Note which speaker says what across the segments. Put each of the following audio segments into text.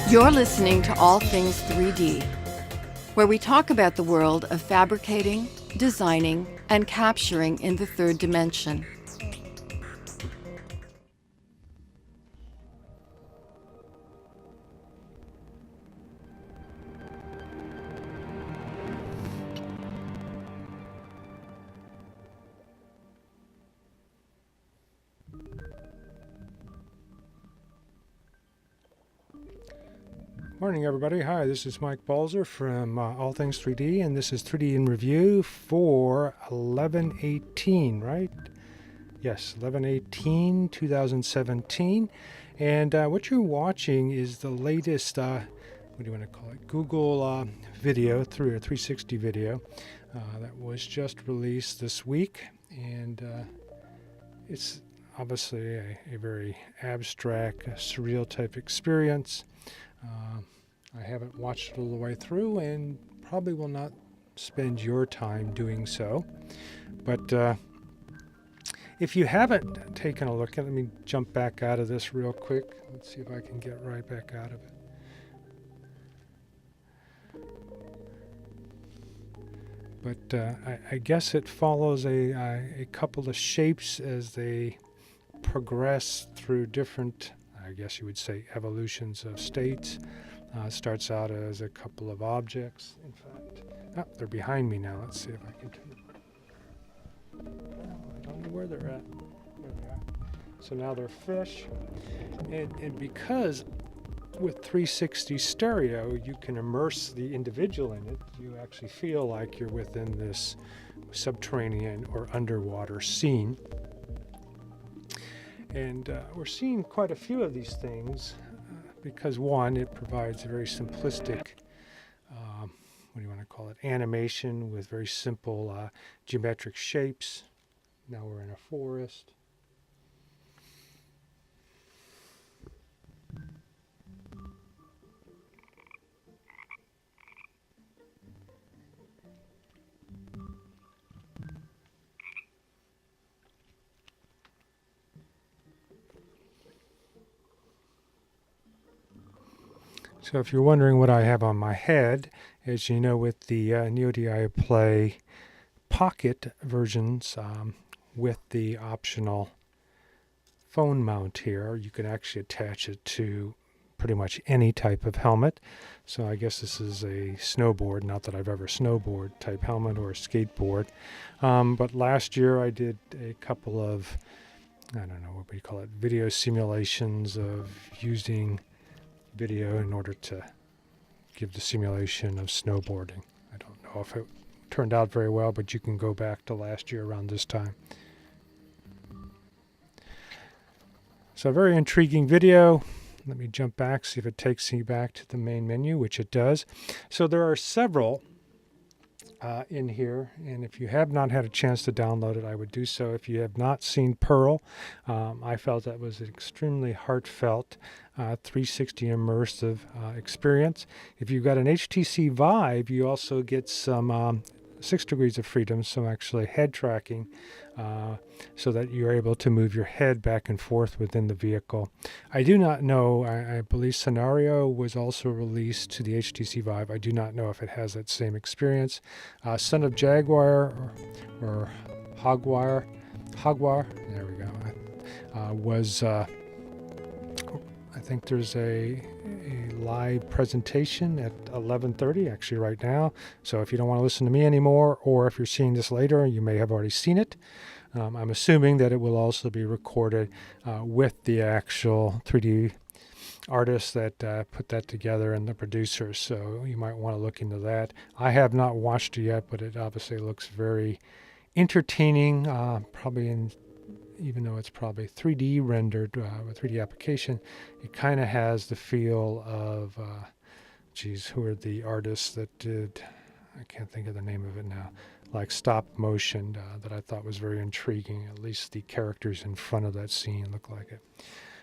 Speaker 1: You're listening to All Things 3D, where we talk about the world of fabricating, designing, and capturing in the third dimension.
Speaker 2: Morning, everybody. Hi, this is Mike Balzer from All Things 3D, and this is 3D in Review for 11/18, right? Yes, 11/18/2017. And what you're watching is the latest, what do you want to call it, Google video, 360 video that was just released this week. And it's obviously a very abstract, surreal type experience. I haven't watched it all the way through and probably will not spend your time doing so. But if you haven't taken a look at it, let me jump back out of this real quick. Let's see if I can get right back out of it. But I guess it follows a couple of shapes as they progress through different, I guess you would say, evolutions of states. It starts out as a couple of objects. In fact, they're behind me now. Let's see if I can turn them. I don't know where they're at. There they are. So now they're fish. And because with 360 stereo, you can immerse the individual in it, you actually feel like you're within this subterranean or underwater scene. And we're seeing quite a few of these things because, one, it provides a very simplistic, what do you want to call it, animation with very simple geometric shapes. Now we're in a forest. So if you're wondering what I have on my head, as you know, with the NeoDi Play Pocket versions with the optional phone mount here, you can actually attach it to pretty much any type of helmet. So I guess this is a snowboard, not that I've ever snowboard type helmet or a skateboard. But last year I did a couple of, I don't know, what we call it, video simulations of using video in order to give the simulation of snowboarding. I don't know if it turned out very well, but you can go back to last year around this time. So a very intriguing video. Let me jump back, see if it takes me back to the main menu, which it does. So there are several in here, and if you have not had a chance to download it, I would do so. If you have not seen Pearl, I felt that was an extremely heartfelt 360 immersive experience. If you've got an HTC Vive, you also get some 6 degrees of freedom, some actually head tracking, so that you're able to move your head back and forth within the vehicle. I do not know, I believe Sonaria was also released to the HTC Vive. I do not know if it has that same experience. Son of Jaguar or Hogwire, there we go, was, I think there's a live presentation at 11:30 actually right now. So if you don't want to listen to me anymore, or if you're seeing this later, you may have already seen it. I'm assuming that it will also be recorded with the actual 3D artists that put that together and the producers. So you might want to look into that. I have not watched it yet, but it obviously looks very entertaining, probably in, even though it's probably 3D rendered with 3D application, it kind of has the feel of, who are the artists that did, I can't think of the name of it now, like stop motion that I thought was very intriguing. At least the characters in front of that scene look like it.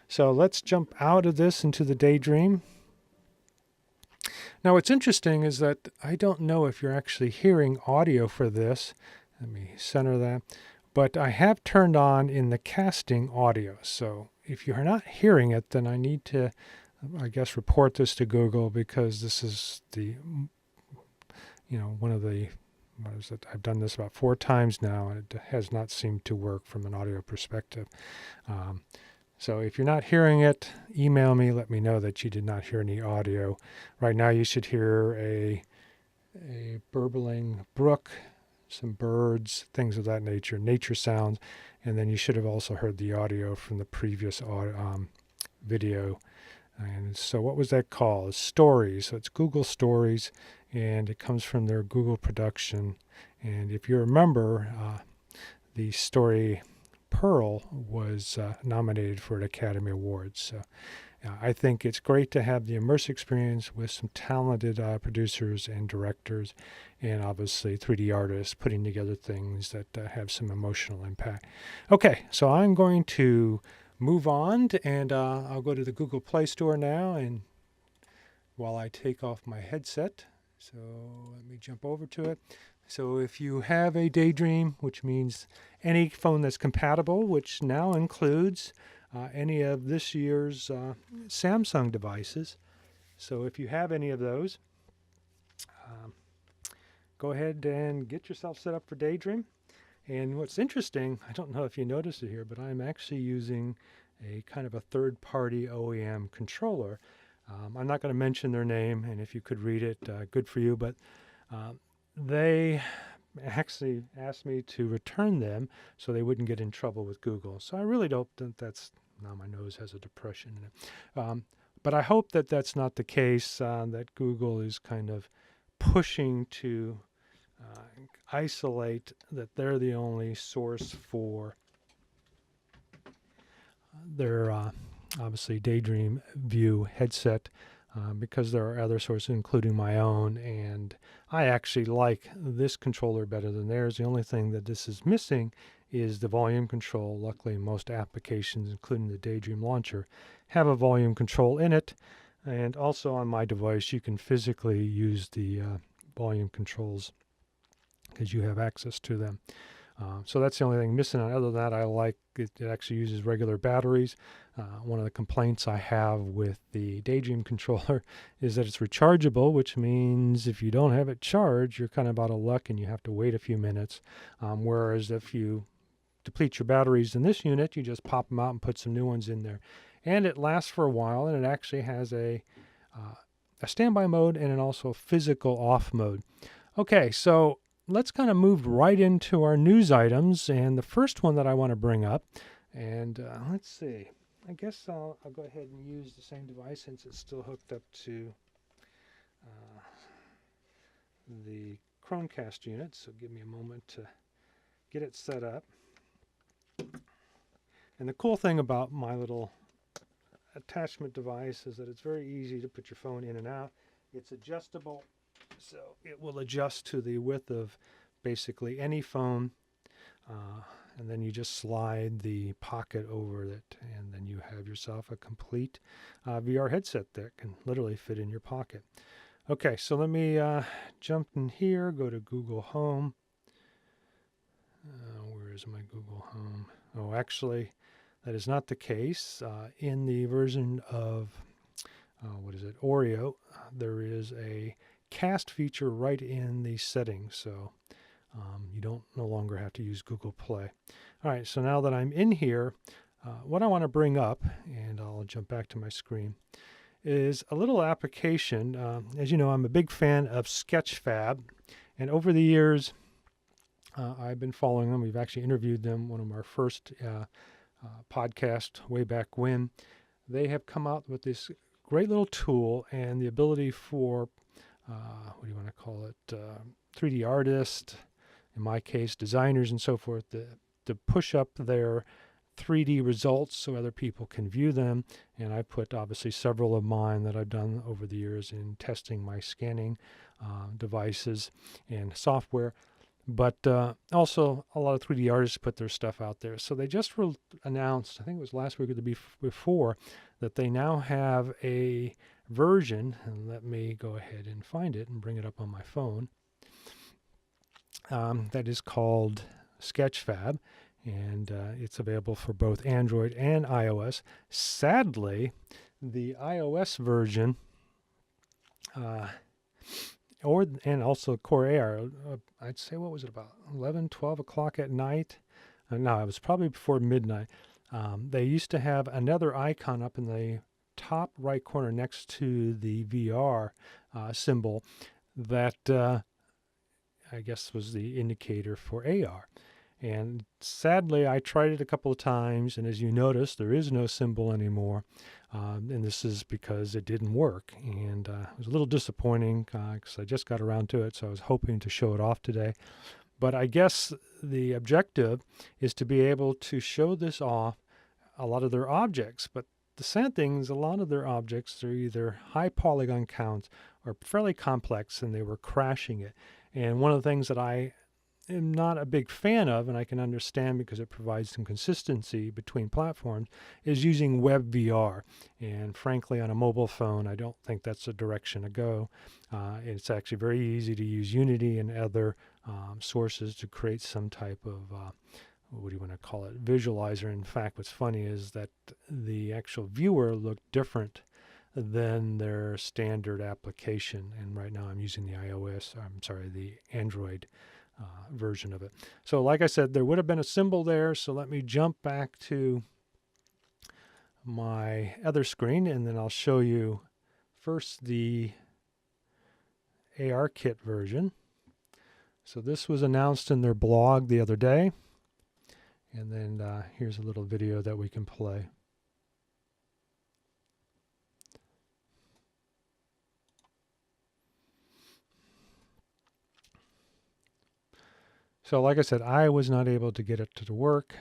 Speaker 2: So let's jump out of this into the Daydream. Now what's interesting is that I don't know if you're actually hearing audio for this. Let me center that. But I have turned on in the casting audio. So if you're not hearing it, then I need to I guess, report this to Google, because this is the, one of the, what is it? I've done this about 4 times now, and it has not seemed to work from an audio perspective. So if you're not hearing it, email me, let me know that you did not hear any audio. Right now you should hear a burbling brook, some birds, things of that nature, nature sounds, and then you should have also heard the audio from the previous video. And so what was that called? Stories. So it's Google Stories, and it comes from their Google production. And if you remember, the story Pearl was nominated for an Academy Award. So I think it's great to have the immersive experience with some talented producers and directors, and obviously 3D artists putting together things that have some emotional impact. Okay, so I'm going to move on, and I'll go to the Google Play Store now, and while I take off my headset, so let me jump over to it. So if you have a Daydream, which means any phone that's compatible, which now includes any of this year's Samsung devices. So if you have any of those, go ahead and get yourself set up for Daydream. And what's interesting, I don't know if you noticed it here, but I'm actually using a kind of a third-party OEM controller. I'm not going to mention their name, and if you could read it, good for you, but they actually asked me to return them so they wouldn't get in trouble with Google. So I really don't think that's, now my nose has a depression in it. But I hope that that's not the case, that Google is kind of pushing to isolate that they're the only source for their obviously Daydream View headset, because there are other sources, including my own, and I actually like this controller better than theirs. The only thing that this is missing is the volume control. Luckily, most applications, including the Daydream launcher, have a volume control in it, and also on my device you can physically use the volume controls because you have access to them. So that's the only thing missing. Other than that, I like it. It actually uses regular batteries. One of the complaints I have with the Daydream controller is that it's rechargeable, which means if you don't have it charged, you're kind of out of luck and you have to wait a few minutes. Whereas if you deplete your batteries in this unit, you just pop them out and put some new ones in there. And it lasts for a while, and it actually has a standby mode and also a physical off mode. Okay, so let's kind of move right into our news items, and the first one that I want to bring up, and let's see, I guess I'll go ahead and use the same device since it's still hooked up to the Chromecast unit, so give me a moment to get it set up. And the cool thing about my little attachment device is that it's very easy to put your phone in and out. It's adjustable, so it will adjust to the width of basically any phone, and then you just slide the pocket over it, and then you have yourself a complete VR headset that can literally fit in your pocket. Okay, so let me jump in here, go to Google Home. Where is my Google Home? Oh, actually, that is not the case. In the version of, Oreo, there is a cast feature right in the settings, so you don't no longer have to use Google Play. All right, so now that I'm in here, what I want to bring up, and I'll jump back to my screen, is a little application. As you know, I'm a big fan of SketchFab, and over the years, I've been following them. We've actually interviewed them, one of our first podcasts way back when. They have come out with this great little tool and the ability for, 3D artists, in my case, designers and so forth, to push up their 3D results so other people can view them. And I put obviously several of mine that I've done over the years in testing my scanning devices and software. But also a lot of 3D artists put their stuff out there. So they just announced, I think it was last week or the before, that they now have a version, and let me go ahead and find it and bring it up on my phone, that is called SketchFab, and it's available for both Android and iOS. Sadly, the iOS version, and also CoreAR, I'd say, what was it, about 11, 12 o'clock at night? No, it was probably before midnight. They used to have another icon up in the top right corner next to the VR symbol that I guess was the indicator for AR. And sadly, I tried it a couple of times, and as you notice, there is no symbol anymore. And this is because it didn't work. And it was a little disappointing because I just got around to it, so I was hoping to show it off today. But I guess the objective is to be able to show this off a lot of their objects. But the sad thing is a lot of their objects are either high polygon counts or fairly complex, and they were crashing it. And one of the things that I am not a big fan of, and I can understand because it provides some consistency between platforms, is using web VR. And frankly, on a mobile phone, I don't think that's the direction to go. It's actually very easy to use Unity and other sources to create some type of what do you want to call it, visualizer. In fact, what's funny is that the actual viewer looked different than their standard application. And right now I'm using the Android version of it. So like I said, there would have been a symbol there. So let me jump back to my other screen, and then I'll show you first the ARKit version. So this was announced in their blog the other day. And then here's a little video that we can play. So like I said, I was not able to get it to work.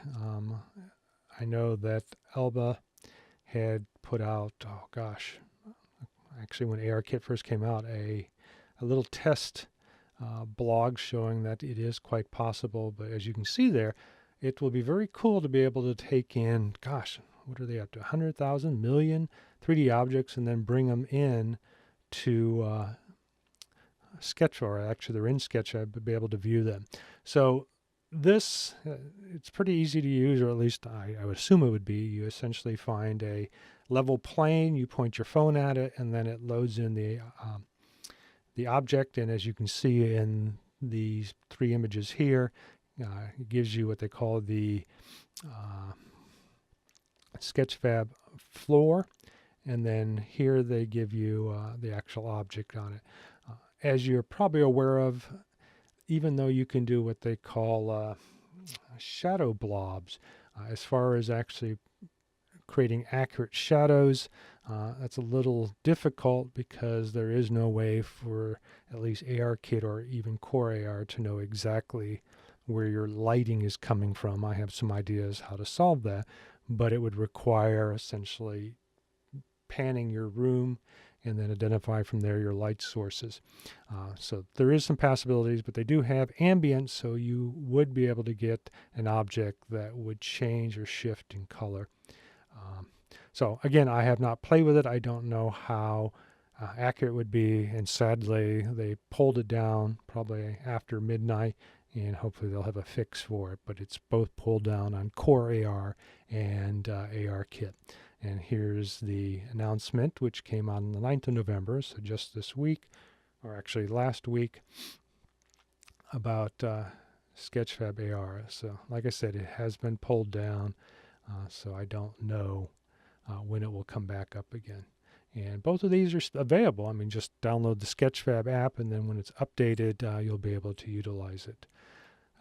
Speaker 2: I know that Elba had put out, oh gosh, actually when ARKit first came out, a little test blog showing that it is quite possible. But as you can see there, it will be very cool to be able to take in, gosh, what are they up to, 100,000 million 3D objects, and then bring them in to SketchFab. Actually, they're in SketchFab, but be able to view them. So this, it's pretty easy to use, or at least I would assume it would be. You essentially find a level plane, you point your phone at it, and then it loads in the object. And as you can see in these three images here, it gives you what they call the SketchFab floor, and then here they give you the actual object on it. As you're probably aware of, even though you can do what they call shadow blobs, as far as actually creating accurate shadows, that's a little difficult because there is no way for at least ARKit or even CoreAR to know exactly where your lighting is coming from. I have some ideas how to solve that, but it would require essentially panning your room and then identify from there your light sources. So there is some possibilities, but they do have ambient, so you would be able to get an object that would change or shift in color. So again, I have not played with it. I don't know how accurate it would be, and sadly they pulled it down probably after midnight, and hopefully they'll have a fix for it. But it's both pulled down on CoreAR and ARKit. And here's the announcement, which came on the 9th of November, so just this week, or actually last week, about SketchFab AR. So like I said, it has been pulled down, so I don't know when it will come back up again. And both of these are available. I mean, just download the SketchFab app, and then when it's updated, you'll be able to utilize it.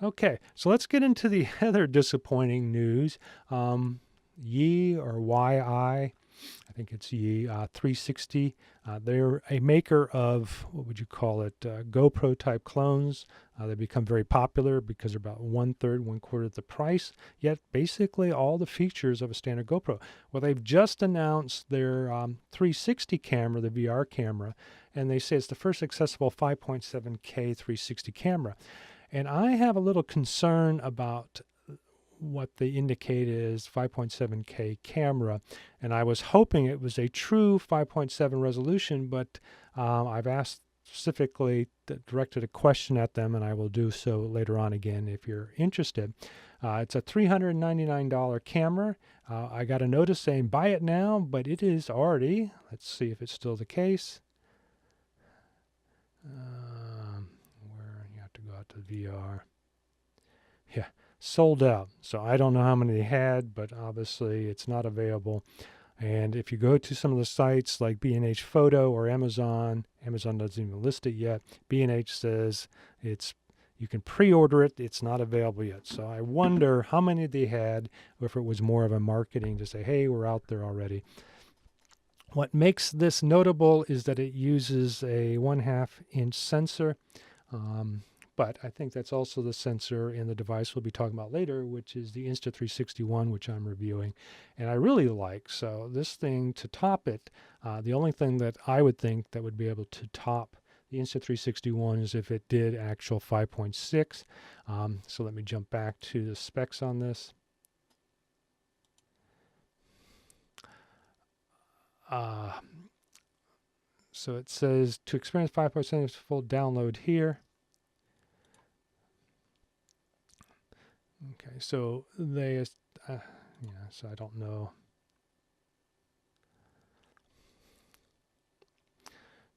Speaker 2: Okay, so let's get into the other disappointing news. Yi, or YI, I think it's Yi, 360. They're a maker of, what would you call it, GoPro type clones. They become very popular because they're about 1/3 the price, yet basically all the features of a standard GoPro. Well, they've just announced their 360 camera, the VR camera, and they say it's the first accessible 5.7K 360 camera. And I have a little concern about what they indicate is 5.7K camera, and I was hoping it was a true 5.7 resolution, but I've asked specifically directed a question at them, and I will do so later on again if you're interested. It's a $399 camera. I got a notice saying buy it now, but it is already, let's see if it's still the case. Where you have to go out to VR. Yeah, sold out. So I don't know how many they had, but obviously it's not available. And if you go to some of the sites like B&H Photo or Amazon doesn't even list it yet. B&H says you can pre-order it. It's not available yet. So I wonder how many they had, or if it was more of a marketing to say, hey, we're out there already. What makes this notable is that it uses a 1/2 inch sensor. But I think that's also the sensor in the device we'll be talking about later, which is the Insta360 which I'm reviewing, and I really like. So this thing, to top it, the only thing that I would think that would be able to top the Insta360 is if it did actual 5.6. So let me jump back to the specs on this. So it says to experience 5.6 full download here. Okay, so they, so I don't know.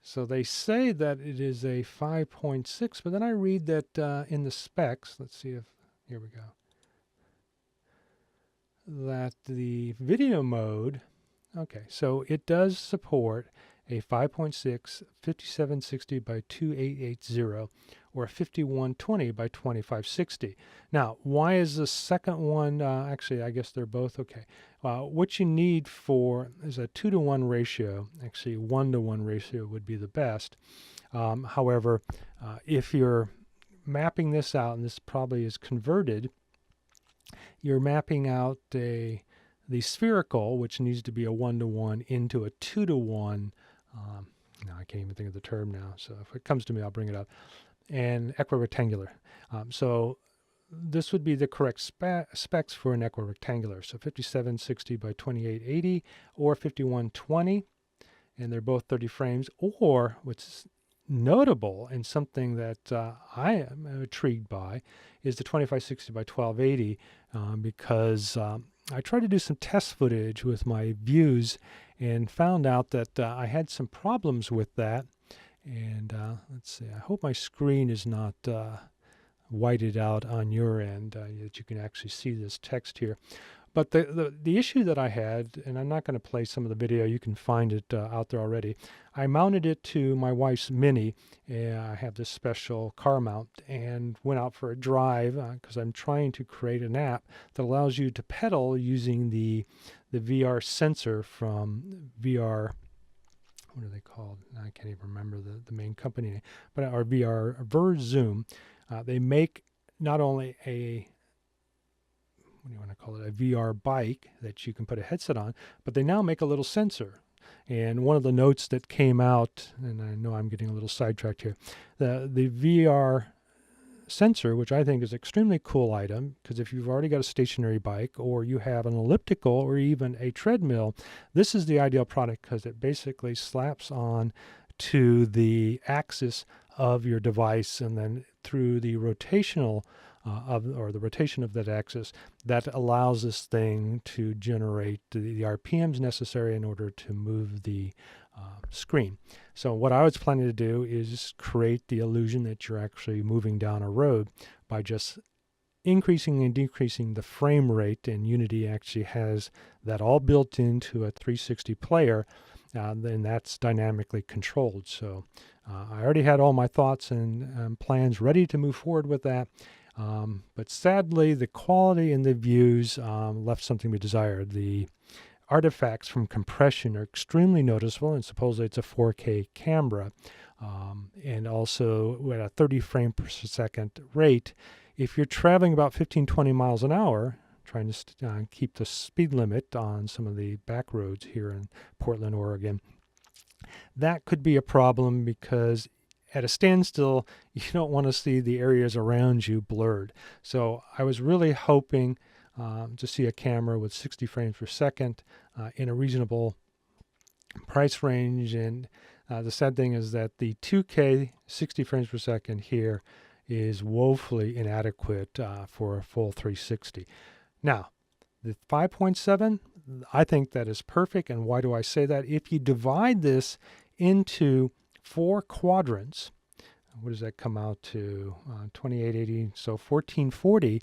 Speaker 2: So they say that it is a 5.6, but then I read that in the specs, let's see if, here we go, that the video mode, okay, so it does support a 5.6 5760 by 2880 or 5120 by 2560. Now, why is the second one, actually, I guess they're both okay. What you need for is a 2-to-1 ratio. Actually, 1-to-1 ratio would be the best. However, if you're mapping this out, and this probably is converted, you're mapping out the spherical, which needs to be a 1-to-1, into a 2-to-1. Now I can't even think of the term now, so if it comes to me, I'll bring it up. And equirectangular. So this would be the correct specs for an equirectangular. So 5760 by 2880 or 5120, and they're both 30 frames. Or what's notable and something that I am intrigued by is the 2560 by 1280 because I tried to do some test footage with my views and found out that I had some problems with that. And let's see, I hope my screen is not whited out on your end, that you can actually see this text here. But the issue that I had, and I'm not going to play some of the video, you can find it out there already. I mounted it to my wife's Mini. I have this special car mount, and went out for a drive because I'm trying to create an app that allows you to pedal using the VR sensor from VR. What are they called? I can't even remember the main company name, but our VRZoom. They make not only a, what do you want to call it, a VR bike that you can put a headset on, but they now make a little sensor. And one of the notes that came out, and I know I'm getting a little sidetracked here, the VR sensor, which I think is an extremely cool item, because if you've already got a stationary bike or you have an elliptical or even a treadmill, this is the ideal product because it basically slaps on to the axis of your device, and then through the rotational the rotation of that axis, that allows this thing to generate the RPMs necessary in order to move the screen. So what I was planning to do is create the illusion that you're actually moving down a road by just increasing and decreasing the frame rate, and Unity actually has that all built into a 360 player, then that's dynamically controlled. So I already had all my thoughts and plans ready to move forward with that. But sadly, the quality in the views left something to be desired. The artifacts from compression are extremely noticeable, and supposedly it's a 4K camera. And also at a 30 frame per second rate, if you're traveling about 15-20 miles an hour, trying to keep the speed limit on some of the back roads here in Portland, Oregon, that could be a problem because at a standstill, you don't want to see the areas around you blurred. So I was really hoping to see a camera with 60 frames per second in a reasonable price range, and The sad thing is that the 2K 60 frames per second here is woefully inadequate for a full 360. Now, the 5.7, I think that is perfect. And why do I say that? If you divide this into 4 quadrants, what does that come out to? 2880, so 1440.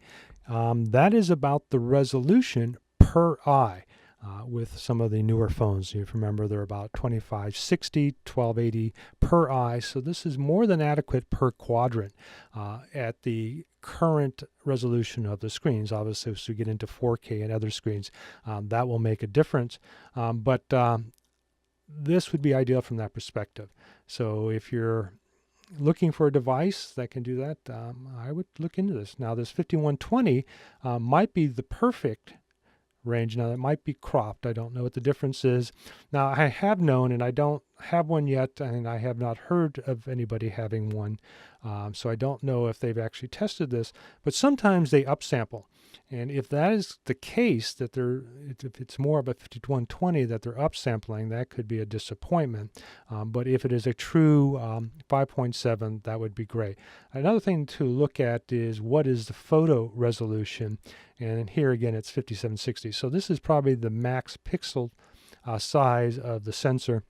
Speaker 2: That is about the resolution per eye. With some of the newer phones, if you remember, they're about 2560, 1280 per eye. So this is more than adequate per quadrant at the current resolution of the screens. Obviously, as we get into 4K and other screens, that will make a difference. But this would be ideal from that perspective. So if you're looking for a device that can do that, I would look into this. Now, this 5120 might be the perfect range. Now, that might be cropped. I don't know what the difference is. Now, I have known, and I don't have one yet, and I have not heard of anybody having one, so I don't know if they've actually tested this, but sometimes they upsample. And if that is the case, that if it's more of a 5120 that they're upsampling, that could be a disappointment. But if it is a true 5.7, that would be great. Another thing to look at is what is the photo resolution. And here again, it's 5760. So this is probably the max pixel size of the sensor.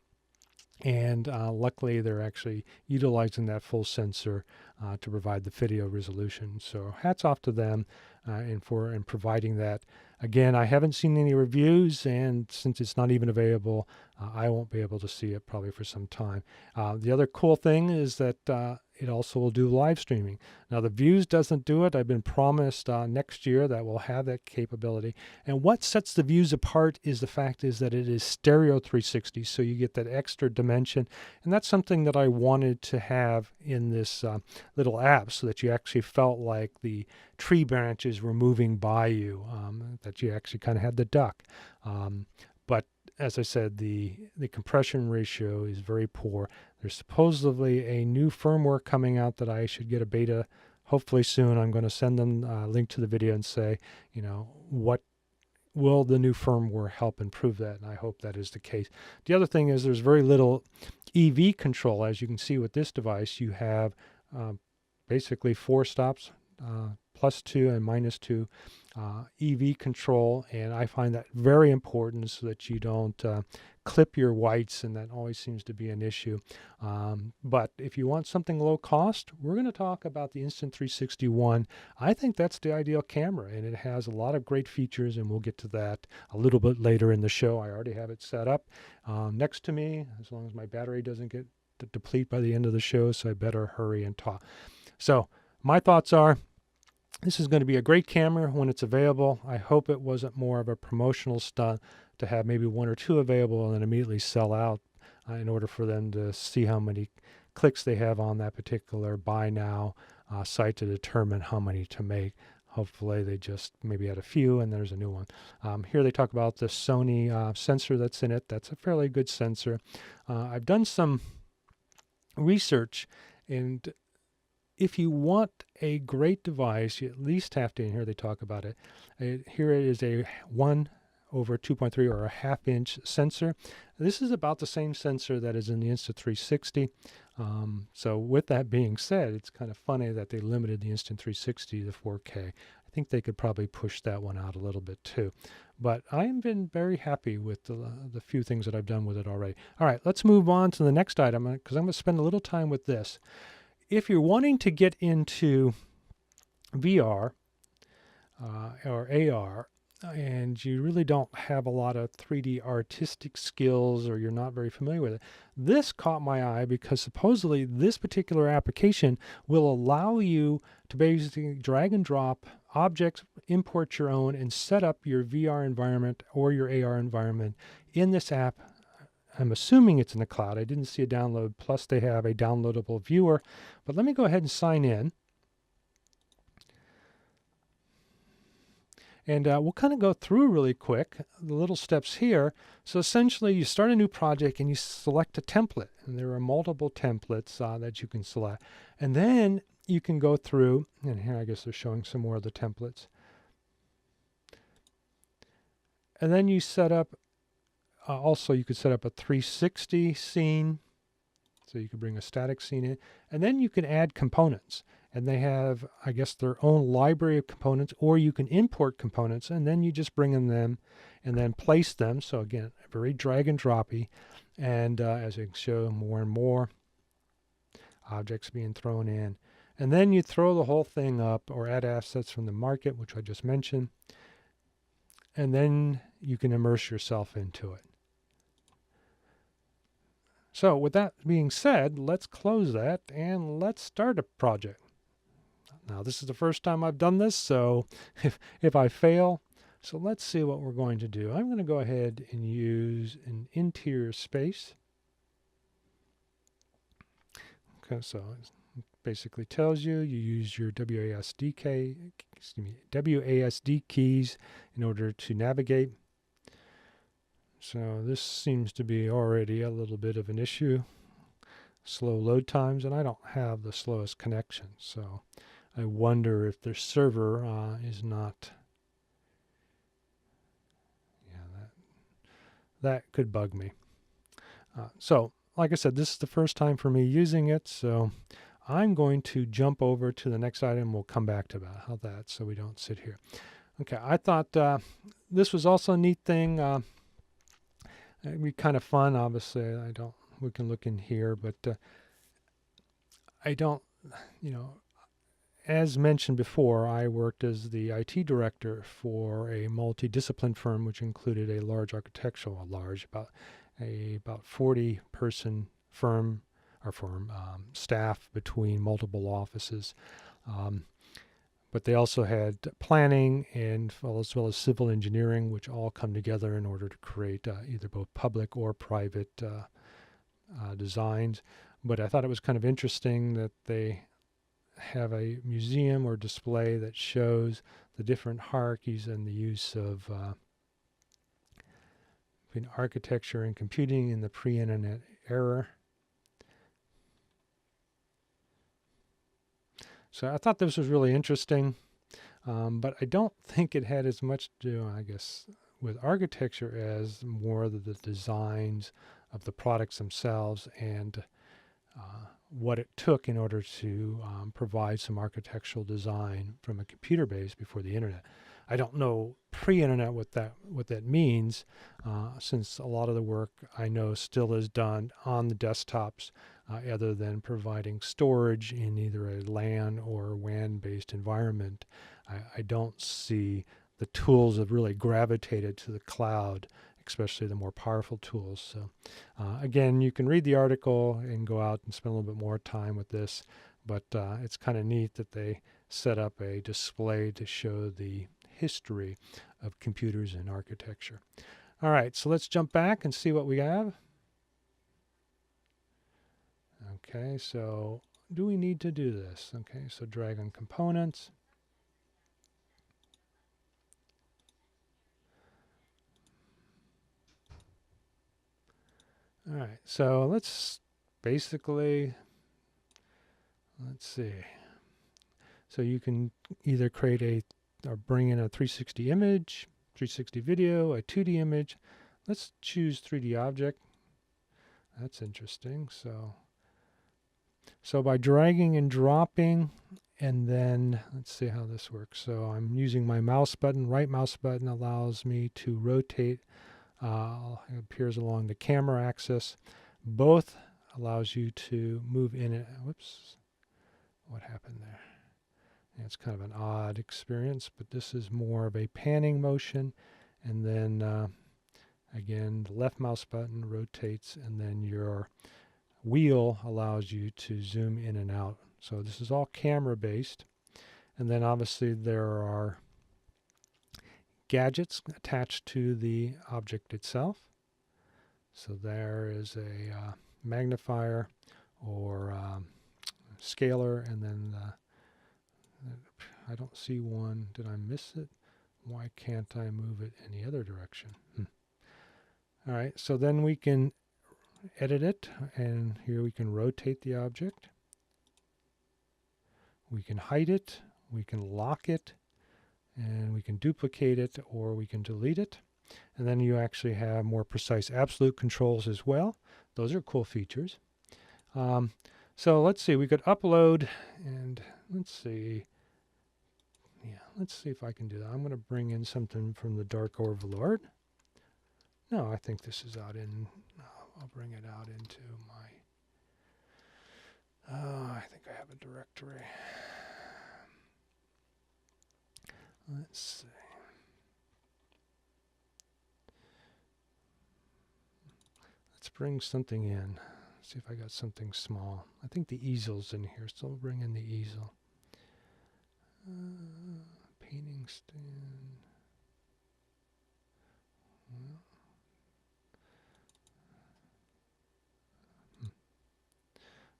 Speaker 2: And luckily, they're actually utilizing that full sensor to provide the video resolution. So hats off to them and providing that. Again, I haven't seen any reviews, and since it's not even available, I won't be able to see it probably for some time. The other cool thing is that it also will do live streaming. Now, the Views doesn't do it. I've been promised next year that we'll have that capability. And what sets the Views apart is the fact is that it is stereo 360, so you get that extra dimension. And that's something that I wanted to have in this little app, so that you actually felt like the tree branches were moving by you, that you actually kind of had the duck. But as I said, the compression ratio is very poor. There's supposedly a new firmware coming out that I should get a beta hopefully soon. I'm going to send them a link to the video and say, what will the new firmware help improve that? And I hope that is the case. The other thing is there's very little EV control. As you can see with this device, you have basically 4 stops, +2 and -2 EV control, and I find that very important so that you don't clip your whites, and that always seems to be an issue. But if you want something low cost, we're going to talk about the Insta360. I think that's the ideal camera, and it has a lot of great features, and we'll get to that a little bit later in the show. I already have it set up next to me, as long as my battery doesn't get deplete by the end of the show, so I better hurry and talk. So my thoughts are, this is going to be a great camera when it's available. I hope it wasn't more of a promotional stunt to have maybe 1 or 2 available and then immediately sell out in order for them to see how many clicks they have on that particular buy now site to determine how many to make. Hopefully they just maybe had a few and there's a new one. Here they talk about the Sony sensor that's in it. That's a fairly good sensor. I've done some research, and if you want a great device, you at least have to, and here they talk about it, here it is a 1/2.3 or a 1/2 inch sensor. This is about the same sensor that is in the Insta360. So with that being said, it's kind of funny that they limited the Insta360 to 4K. I think they could probably push that one out a little bit too. But I have been very happy with the few things that I've done with it already. All right, let's move on to the next item, because I'm going to spend a little time with this. If you're wanting to get into VR or AR, and you really don't have a lot of 3D artistic skills, or you're not very familiar with it, this caught my eye because supposedly this particular application will allow you to basically drag and drop objects, import your own, and set up your VR environment or your AR environment in this app. I'm assuming it's in the cloud. I didn't see a download. Plus, they have a downloadable viewer. But let me go ahead and sign in. And we'll kind of go through really quick the little steps here. So essentially, you start a new project and you select a template. And there are multiple templates that you can select. And then you can go through, and here I guess they're showing some more of the templates. And then you set up, also you could set up a 360 scene. So you could bring a static scene in, and then you can add components. And they have, I guess, their own library of components, or you can import components, and then you just bring in them and then place them. So again, very drag and droppy. And as I show more and more objects being thrown in. And then you throw the whole thing up or add assets from the market, which I just mentioned. And then you can immerse yourself into it. So with that being said, let's close that and let's start a project. Now this is the first time I've done this, so if I fail, so let's see what we're going to do. I'm going to go ahead and use an interior space. Okay, so it basically tells you use your WASD keys in order to navigate. So this seems to be already a little bit of an issue. Slow load times, and I don't have the slowest connection, so I wonder if their server is not. Yeah, that could bug me. So, like I said, this is the first time for me using it, so I'm going to jump over to the next item. We'll come back to that so we don't sit here. Okay, I thought this was also a neat thing. It'd be kind of fun. Obviously, we can look in here, but I don't, as mentioned before, I worked as the IT director for a multidiscipline firm, which included a large architectural, about 40-person firm staff between multiple offices. But they also had planning and as well as civil engineering, which all come together in order to create either both public or private designs. But I thought it was kind of interesting that they have a museum or display that shows the different hierarchies and the use of between architecture and computing in the pre-internet era. So I thought this was really interesting, but I don't think it had as much to do, I guess, with architecture as more of the designs of the products themselves and what it took in order to provide some architectural design from a computer base before the internet. I don't know pre-internet what that means, since a lot of the work I know still is done on the desktops, other than providing storage in either a LAN or WAN-based environment. I don't see the tools have really gravitated to the cloud, especially the more powerful tools. So again, you can read the article and go out and spend a little bit more time with this, but it's kind of neat that they set up a display to show the history of computers and architecture. All right, so let's jump back and see what we have. Okay, so do we need to do this? Okay, so drag on components. All right, so let's basically, let's see. So you can either create or bring in a 360 image, 360 video, a 2D image. Let's choose 3D object. That's interesting. So by dragging and dropping, and then let's see how this works. So I'm using my mouse button. Right mouse button allows me to rotate. It appears along the camera axis. Both allows you to move in it. Whoops, what happened there? Yeah, it's kind of an odd experience, but this is more of a panning motion. And then again, the left mouse button rotates, and then your wheel allows you to zoom in and out. So this is all camera based. And then obviously there are gadgets attached to the object itself. So there is a magnifier or scaler, and then I don't see one. Did I miss it? Why can't I move it any other direction? All right, so then we can edit it, and here we can rotate the object. We can hide it, we can lock it, and we can duplicate it, or we can delete it. And then you actually have more precise absolute controls as well. Those are cool features. So let's see, we could upload, and let's see. Yeah, let's see if I can do that. I'm going to bring in something from the Dark Overlord. No, I think this is out in, I'll bring it out into my, I think I have a directory. Let's see. Let's bring something in. See if I got something small. I think the easel's in here, so I'll bring in the easel. Painting stand. Well,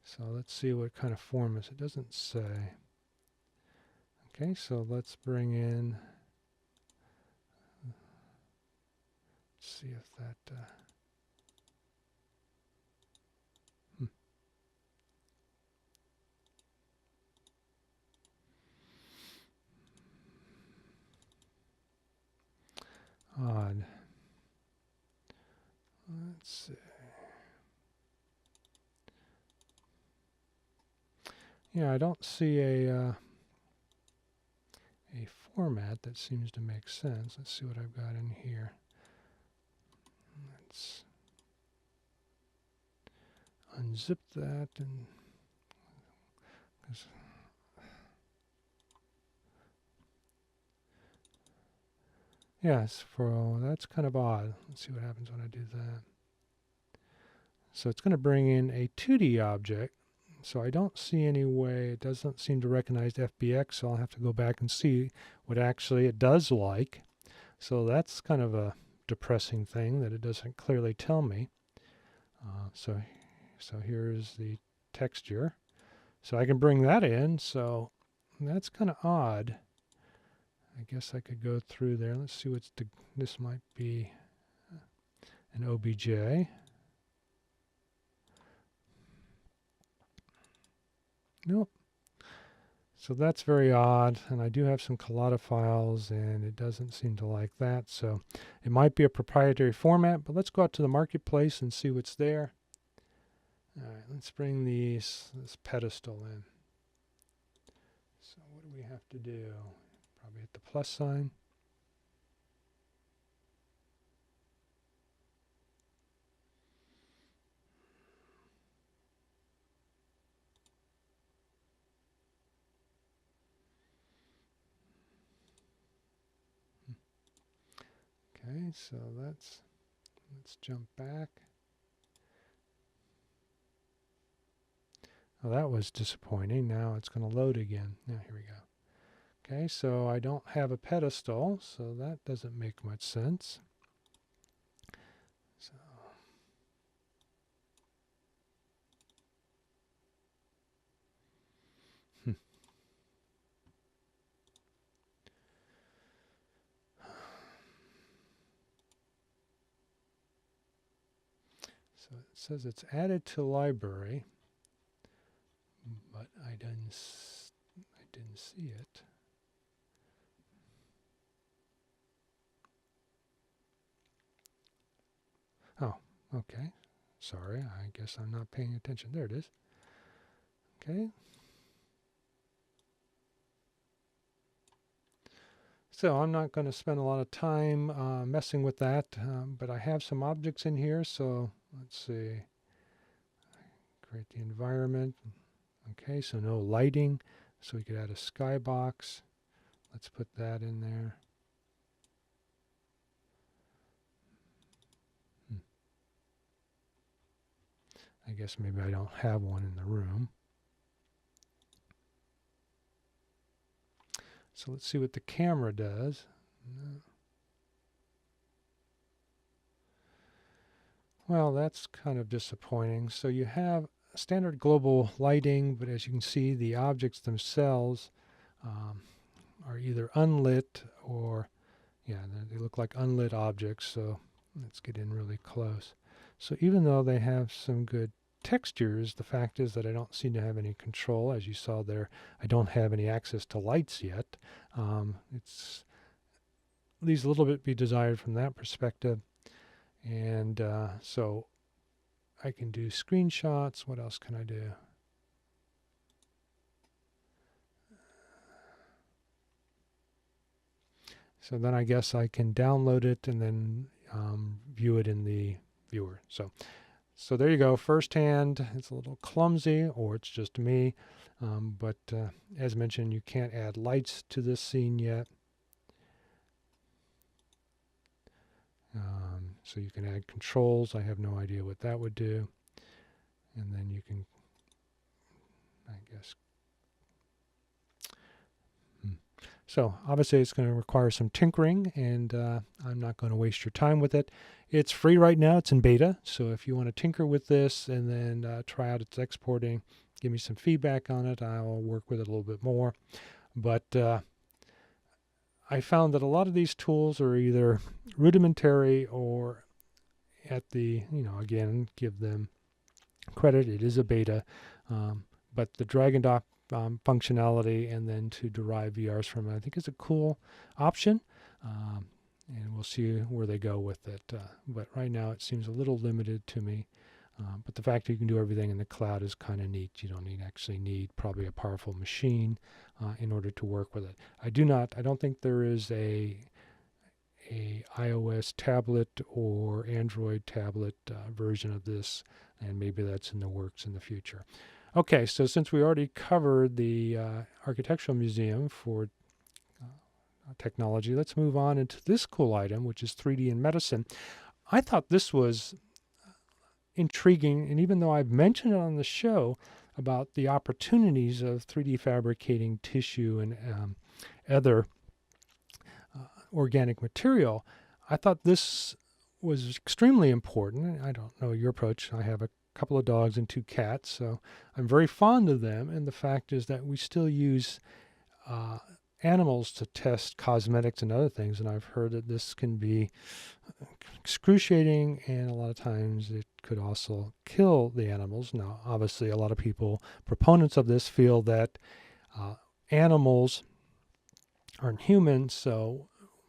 Speaker 2: so let's see what kind of form is. It doesn't say. Okay, so let's bring in. Let's see if that. Odd. Let's see. Yeah, I don't see a format that seems to make sense. Let's see what I've got in here. Let's unzip that and yes, that's kind of odd. Let's see what happens when I do that. So it's going to bring in a 2D object. So I don't see any way, it doesn't seem to recognize FBX, so I'll have to go back and see what actually it does like. So that's kind of a depressing thing that it doesn't clearly tell me. So here's the texture. So I can bring that in, so that's kind of odd. I guess I could go through there. Let's see what's this might be an OBJ. Nope. So that's very odd, and I do have some Collada files, and it doesn't seem to like that. So it might be a proprietary format, but let's go out to the marketplace and see what's there. All right, let's bring this pedestal in. So what do we have to do? Probably hit the plus sign. Okay, so let's jump back. Oh, that was disappointing. Now it's going to load again. Now here we go. Okay, so I don't have a pedestal, so that doesn't make much sense. So So it says it's added to library, but I didn't see it. Oh, okay. Sorry, I guess I'm not paying attention. There it is. Okay. So I'm not going to spend a lot of time messing with that, but I have some objects in here. So let's see. Create the environment. Okay, so no lighting. So we could add a skybox. Let's put that in there. I guess maybe I don't have one in the room. So let's see what the camera does. No. Well, that's kind of disappointing. So you have standard global lighting, but as you can see, the objects themselves are either unlit or, yeah, they look like unlit objects. So let's get in really close. So even though they have some good textures, the fact is that I don't seem to have any control. As you saw there, I don't have any access to lights yet. It's leaves a little bit to be desired from that perspective. And so I can do screenshots. What else can I do? So then I guess I can download it and then view it in the viewer. So there you go, firsthand. It's a little clumsy, or it's just me. But as mentioned, you can't add lights to this scene yet. So you can add controls. I have no idea what that would do. And then you can, I guess. So obviously it's going to require some tinkering, and I'm not going to waste your time with it. It's free right now. It's in beta. So if you want to tinker with this and then try out its exporting, give me some feedback on it. I'll work with it a little bit more. But I found that a lot of these tools are either rudimentary or at the, again, give them credit. It is a beta. But the drag and drop functionality and then to derive VRs from it, I think is a cool option. And we'll see where they go with it. But right now it seems a little limited to me. But the fact that you can do everything in the cloud is kind of neat. You don't actually need probably a powerful machine in order to work with it. I don't think there is a iOS tablet or Android tablet version of this, and maybe that's in the works in the future. Okay, so since we already covered the Architectural Museum for technology, let's move on into this cool item, which is 3D in medicine. I thought this was intriguing, and even though I've mentioned it on the show about the opportunities of 3D fabricating tissue and other organic material, I thought this was extremely important. I don't know your approach. I have a couple of dogs and 2 cats, so I'm very fond of them, and the fact is that we still use animals to test cosmetics and other things, and I've heard that this can be excruciating, and a lot of times it could also kill the animals. Now, obviously, a lot of people, proponents of this, feel that animals aren't human, so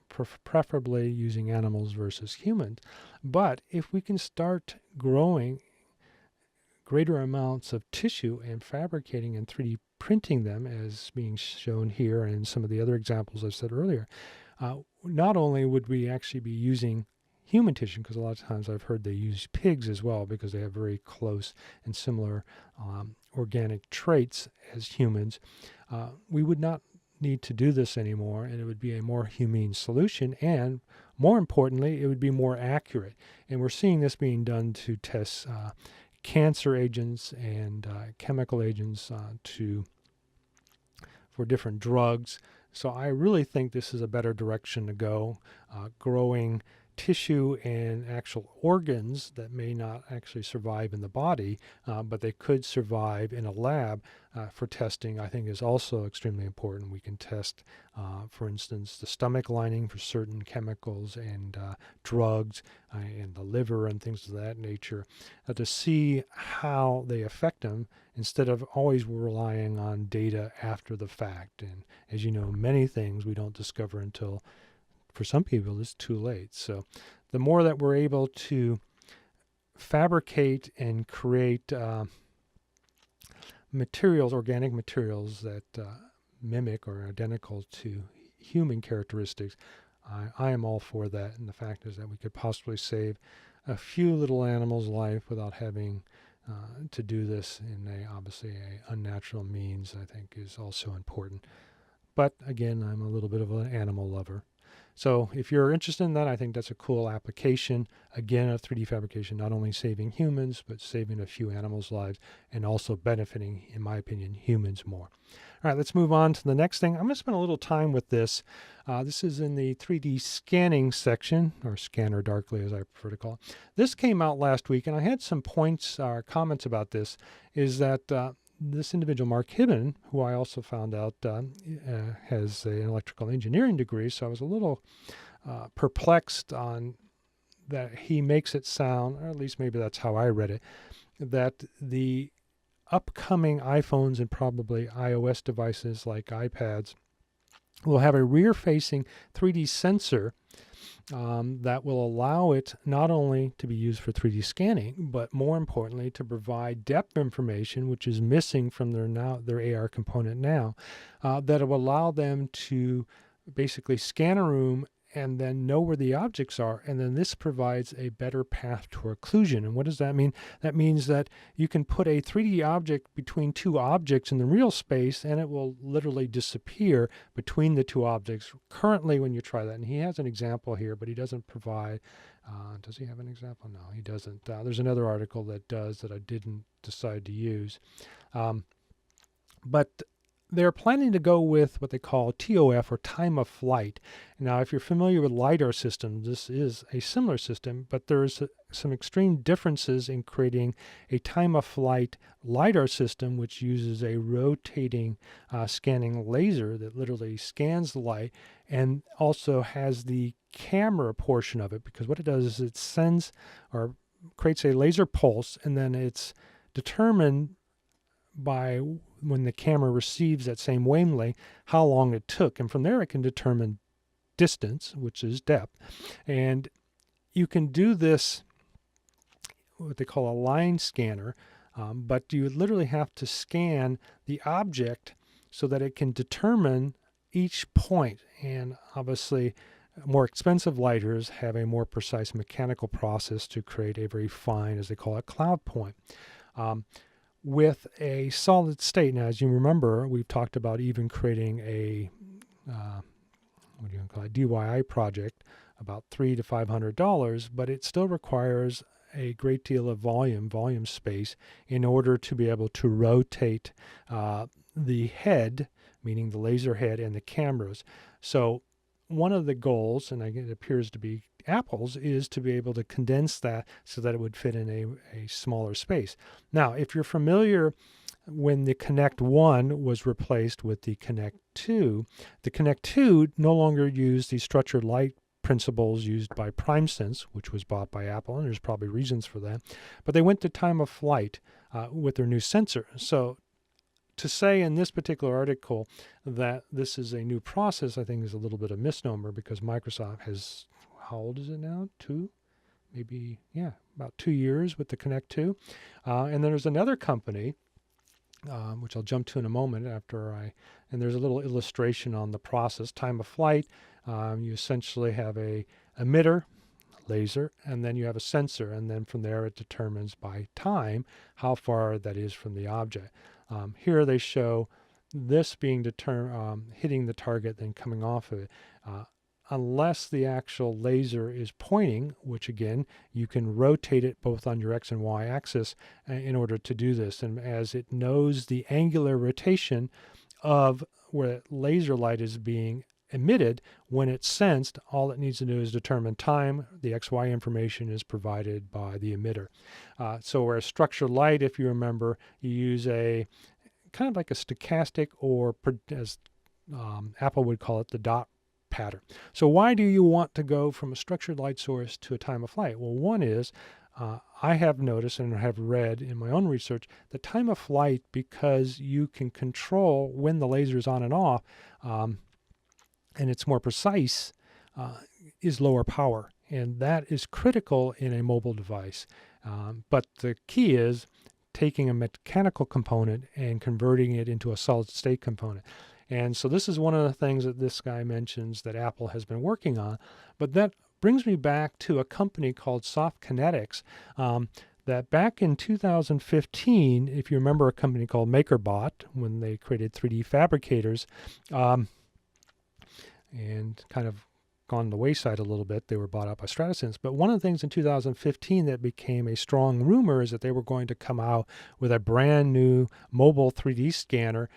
Speaker 2: preferably using animals versus humans. But if we can start growing greater amounts of tissue and fabricating and 3D printing them, as being shown here and some of the other examples I said earlier, not only would we actually be using human tissue, because a lot of times I've heard they use pigs as well because they have very close and similar organic traits as humans, we would not need to do this anymore, and it would be a more humane solution, and more importantly, it would be more accurate. And we're seeing this being done to test cancer agents and chemical agents for different drugs. So I really think this is a better direction to go, growing tissue and actual organs that may not actually survive in the body, but they could survive in a lab for testing, I think is also extremely important. We can test, for instance, the stomach lining for certain chemicals and drugs and the liver and things of that nature to see how they affect them instead of always relying on data after the fact. And as you know, many things we don't discover until, for some people, it's too late. So the more that we're able to fabricate and create materials, organic materials that mimic or are identical to human characteristics, I am all for that. And the fact is that we could possibly save a few little animals' life without having to do this in obviously a unnatural means, I think is also important. But again, I'm a little bit of an animal lover. So if you're interested in that, I think that's a cool application, again, of 3D fabrication, not only saving humans, but saving a few animals' lives and also benefiting, in my opinion, humans more. All right, let's move on to the next thing. I'm going to spend a little time with this. This is in the 3D scanning section, or scanner darkly as I prefer to call it. This came out last week, and I had some points or comments about this, is that this individual, Mark Hibben, who I also found out has an electrical engineering degree, so I was a little perplexed on that he makes it sound, or at least maybe that's how I read it, that the upcoming iPhones and probably iOS devices like iPads will have a rear-facing 3D sensor that will allow it not only to be used for 3D scanning, but more importantly to provide depth information, which is missing from their AR component now, that will allow them to basically scan a room and then know where the objects are, and then this provides a better path to occlusion. And what does that mean? That means that you can put a 3D object between two objects in the real space and it will literally disappear between the two objects currently when you try that. And he has an example here, but he doesn't provide, does he have an example? No, he doesn't. There's another article that does that I didn't decide to use. But they're planning to go with what they call TOF, or time of flight. Now, if you're familiar with LiDAR systems, this is a similar system, but there's some extreme differences in creating a time of flight LiDAR system, which uses a rotating scanning laser that literally scans the light and also has the camera portion of it, because what it does is it sends or creates a laser pulse, and then it's determined by when the camera receives that same wavelength how long it took, and from there it can determine distance, which is depth. And you can do this what they call a line scanner, but you literally have to scan the object so that it can determine each point. And obviously more expensive lighters have a more precise mechanical process to create a very fine, as they call it, cloud point. With a solid state, now as you remember, we've talked about even creating a what do you call it, DIY project, about $300 to $500, but it still requires a great deal of volume space, in order to be able to rotate the head, meaning the laser head, and the cameras. So one of the goals, and it appears to be Apple's, is to be able to condense that so that it would fit in a smaller space. Now, if you're familiar, when the Connect 1 was replaced with the Connect 2, the Connect 2 no longer used the structured light principles used by PrimeSense, which was bought by Apple, and there's probably reasons for that. But they went to time of flight with their new sensor. So to say in this particular article that this is a new process, I think is a little bit of a misnomer, because Microsoft has, how old is it now? Maybe, about 2 years with the Connect 2. And then there's another company, which I'll jump to in a moment and there's a little illustration on the process. Time of flight, you essentially have a emitter, laser, and then you have a sensor, and then from there it determines by time how far that is from the object. Here they show this being hitting the target, then coming off of it. Unless the actual laser is pointing, which again, you can rotate it both on your X and Y axis in order to do this. And as it knows the angular rotation of where laser light is being emitted, when it's sensed, all it needs to do is determine time. The XY information is provided by the emitter. So whereas structured light, if you remember, you use a kind of like a stochastic, or as Apple would call it, the dot pattern. So why do you want to go from a structured light source to a time of flight? Well, one is, I have noticed and have read in my own research, the time of flight, because you can control when the laser is on and off, and it's more precise, is lower power. And that is critical in a mobile device. But the key is taking a mechanical component and converting it into a solid state component. And so this is one of the things that this guy mentions that Apple has been working on. But that brings me back to a company called Soft Kinetics, that back in 2015, if you remember a company called MakerBot, when they created 3D fabricators, and kind of gone the wayside a little bit, they were bought out by StrataSense. But one of the things in 2015 that became a strong rumor is that they were going to come out with a brand new mobile 3D scanner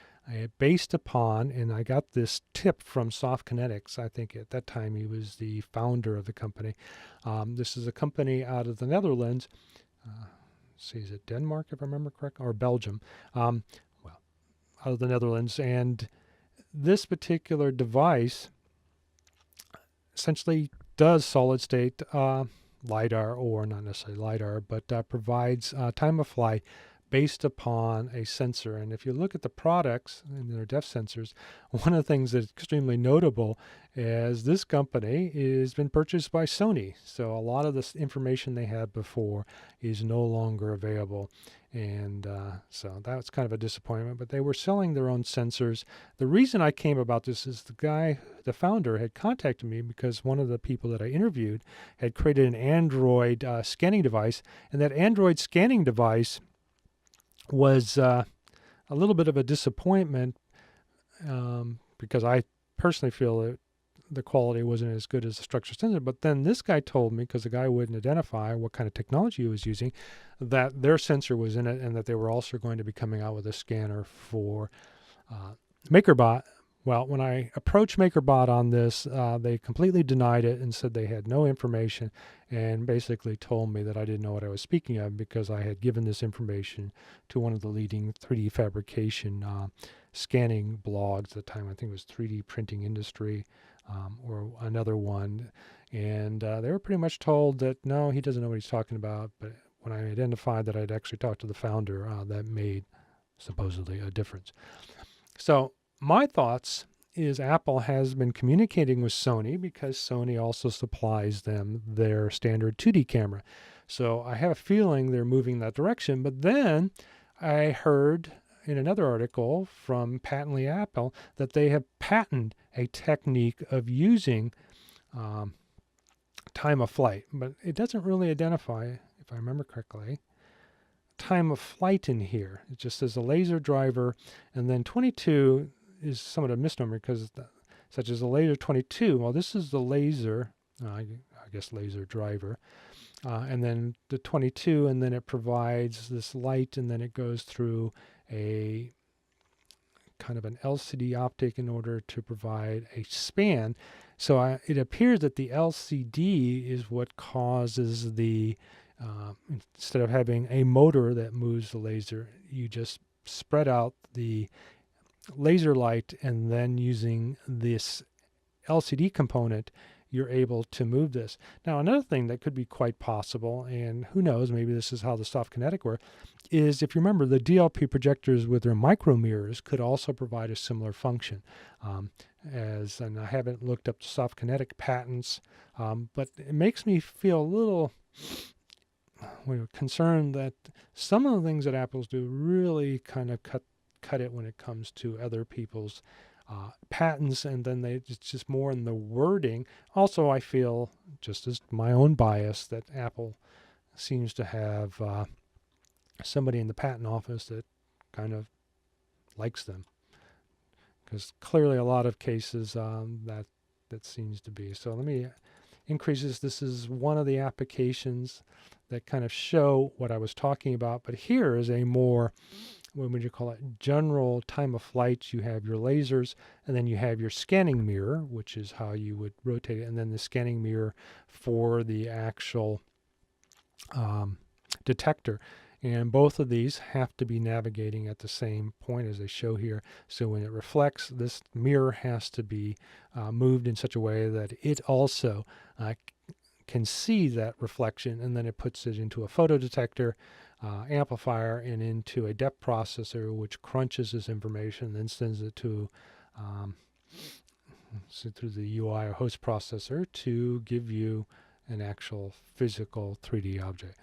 Speaker 2: based upon, and I got this tip from Soft Kinetics. I think at that time he was the founder of the company. This is a company out of the Netherlands. Is it Denmark, if I remember correctly, or Belgium? Out of the Netherlands. And this particular device essentially does solid state LiDAR, or not necessarily LiDAR, but provides time of flight based upon a sensor. And if you look at the products and their depth sensors, one of the things that's extremely notable is this company has been purchased by Sony. So a lot of this information they had before is no longer available. And so that's kind of a disappointment, but they were selling their own sensors. The reason I came about this is the founder had contacted me because one of the people that I interviewed had created an Android scanning device, and that Android scanning device was a little bit of a disappointment because I personally feel that the quality wasn't as good as the structure sensor. But then this guy told me, because the guy wouldn't identify what kind of technology he was using, that their sensor was in it and that they were also going to be coming out with a scanner for MakerBot. Well, when I approached MakerBot on this, they completely denied it and said they had no information, and basically told me that I didn't know what I was speaking of because I had given this information to one of the leading 3D fabrication scanning blogs at the time. I think it was 3D Printing Industry or another one. And they were pretty much told that, no, he doesn't know what he's talking about. But when I identified that I'd actually talked to the founder, that made supposedly a difference. So my thoughts is Apple has been communicating with Sony because Sony also supplies them their standard 2D camera. So I have a feeling they're moving that direction. But then I heard in another article from Patently Apple that they have patented a technique of using time of flight. But it doesn't really identify, if I remember correctly, time of flight in here. It just says a laser driver, and then 22 is somewhat a misnomer because such as a laser 22. Well, this is the laser, I guess laser driver, and then the 22, and then it provides this light, and then it goes through a kind of an LCD optic in order to provide a span. So it appears that the LCD is what causes the instead of having a motor that moves the laser, you just spread out the laser light, and then using this LCD component, you're able to move this. Now, another thing that could be quite possible, and who knows, maybe this is how the soft kinetic work, is if you remember the DLP projectors with their micro mirrors could also provide a similar function. And I haven't looked up the soft kinetic patents, but it makes me feel a little concerned that some of the things that Apple's do really kind of cut it when it comes to other people's patents, and then it's just more in the wording. Also, I feel, just as my own bias, that Apple seems to have somebody in the patent office that kind of likes them, because clearly a lot of cases that seems to be. So let me increase this. This is one of the applications that kind of show what I was talking about, but here is a more, what would you call it, general time of flight. You have your lasers, and then you have your scanning mirror, which is how you would rotate it, and then the scanning mirror for the actual detector. And both of these have to be navigating at the same point as they show here. So when it reflects, this mirror has to be moved in such a way that it also can see that reflection, and then it puts it into a photo detector, amplifier, and into a depth processor, which crunches this information, then sends it to through the UI or host processor to give you an actual physical 3D object.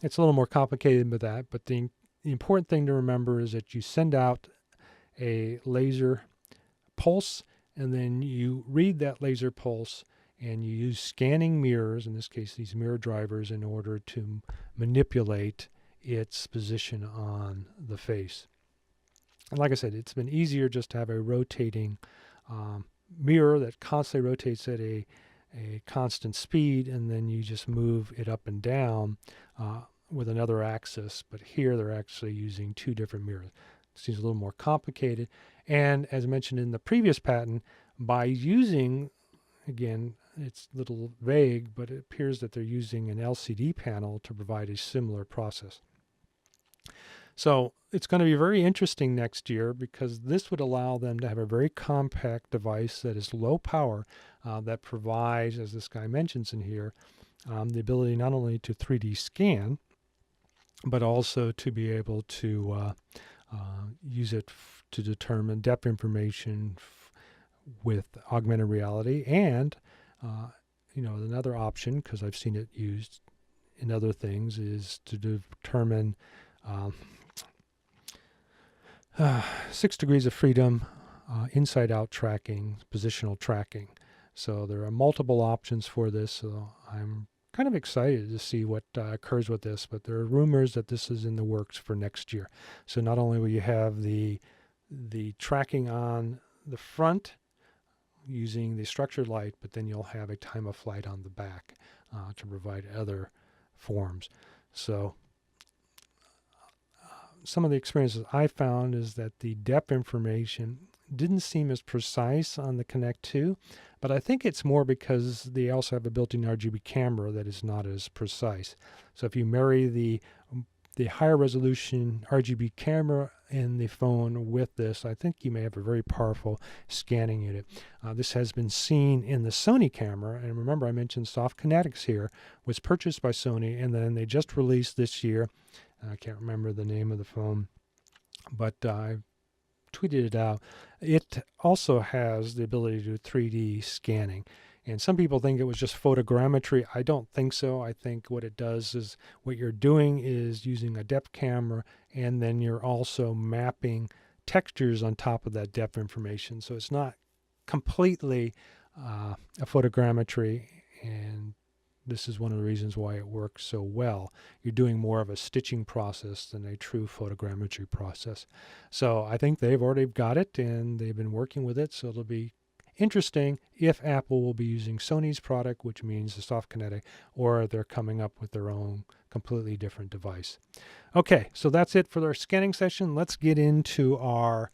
Speaker 2: It's a little more complicated than that, but the important thing to remember is that you send out a laser pulse, and then you read that laser pulse, and you use scanning mirrors, in this case these mirror drivers, in order to manipulate its position on the face. And like I said, it's been easier just to have a rotating mirror that constantly rotates at a constant speed, and then you just move it up and down with another axis. But here they're actually using two different mirrors. It seems a little more complicated. And as mentioned in the previous patent, by using, again, it's a little vague, but it appears that they're using an LCD panel to provide a similar process. So it's going to be very interesting next year, because this would allow them to have a very compact device that is low power, that provides, as this guy mentions in here, the ability not only to 3D scan, but also to be able to use it to determine depth information with augmented reality. And another option, because I've seen it used in other things, is to determine 6 degrees of freedom, inside out tracking, positional tracking. So there are multiple options for this. So I'm kind of excited to see what occurs with this, but there are rumors that this is in the works for next year. So not only will you have the tracking on the front using the structured light, but then you'll have a time of flight on the back to provide other forms. So some of the experiences I found is that the depth information didn't seem as precise on the Connect 2, but I think it's more because they also have a built-in RGB camera that is not as precise. So if you marry the higher resolution RGB camera in the phone with this, I think you may have a very powerful scanning unit. This has been seen in the Sony camera, and remember I mentioned Soft Kinetics here, was purchased by Sony, and then they just released this year, I can't remember the name of the phone, but I tweeted it out. It also has the ability to do 3D scanning. And some people think it was just photogrammetry. I don't think so. I think what it does is what you're doing is using a depth camera, and then you're also mapping textures on top of that depth information. So it's not completely a photogrammetry, and this is one of the reasons why it works so well. You're doing more of a stitching process than a true photogrammetry process. So I think they've already got it, and they've been working with it, so it'll be interesting if Apple will be using Sony's product, which means the Soft Kinetic, or they're coming up with their own completely different device. Okay, so that's it for our scanning session. Let's get into our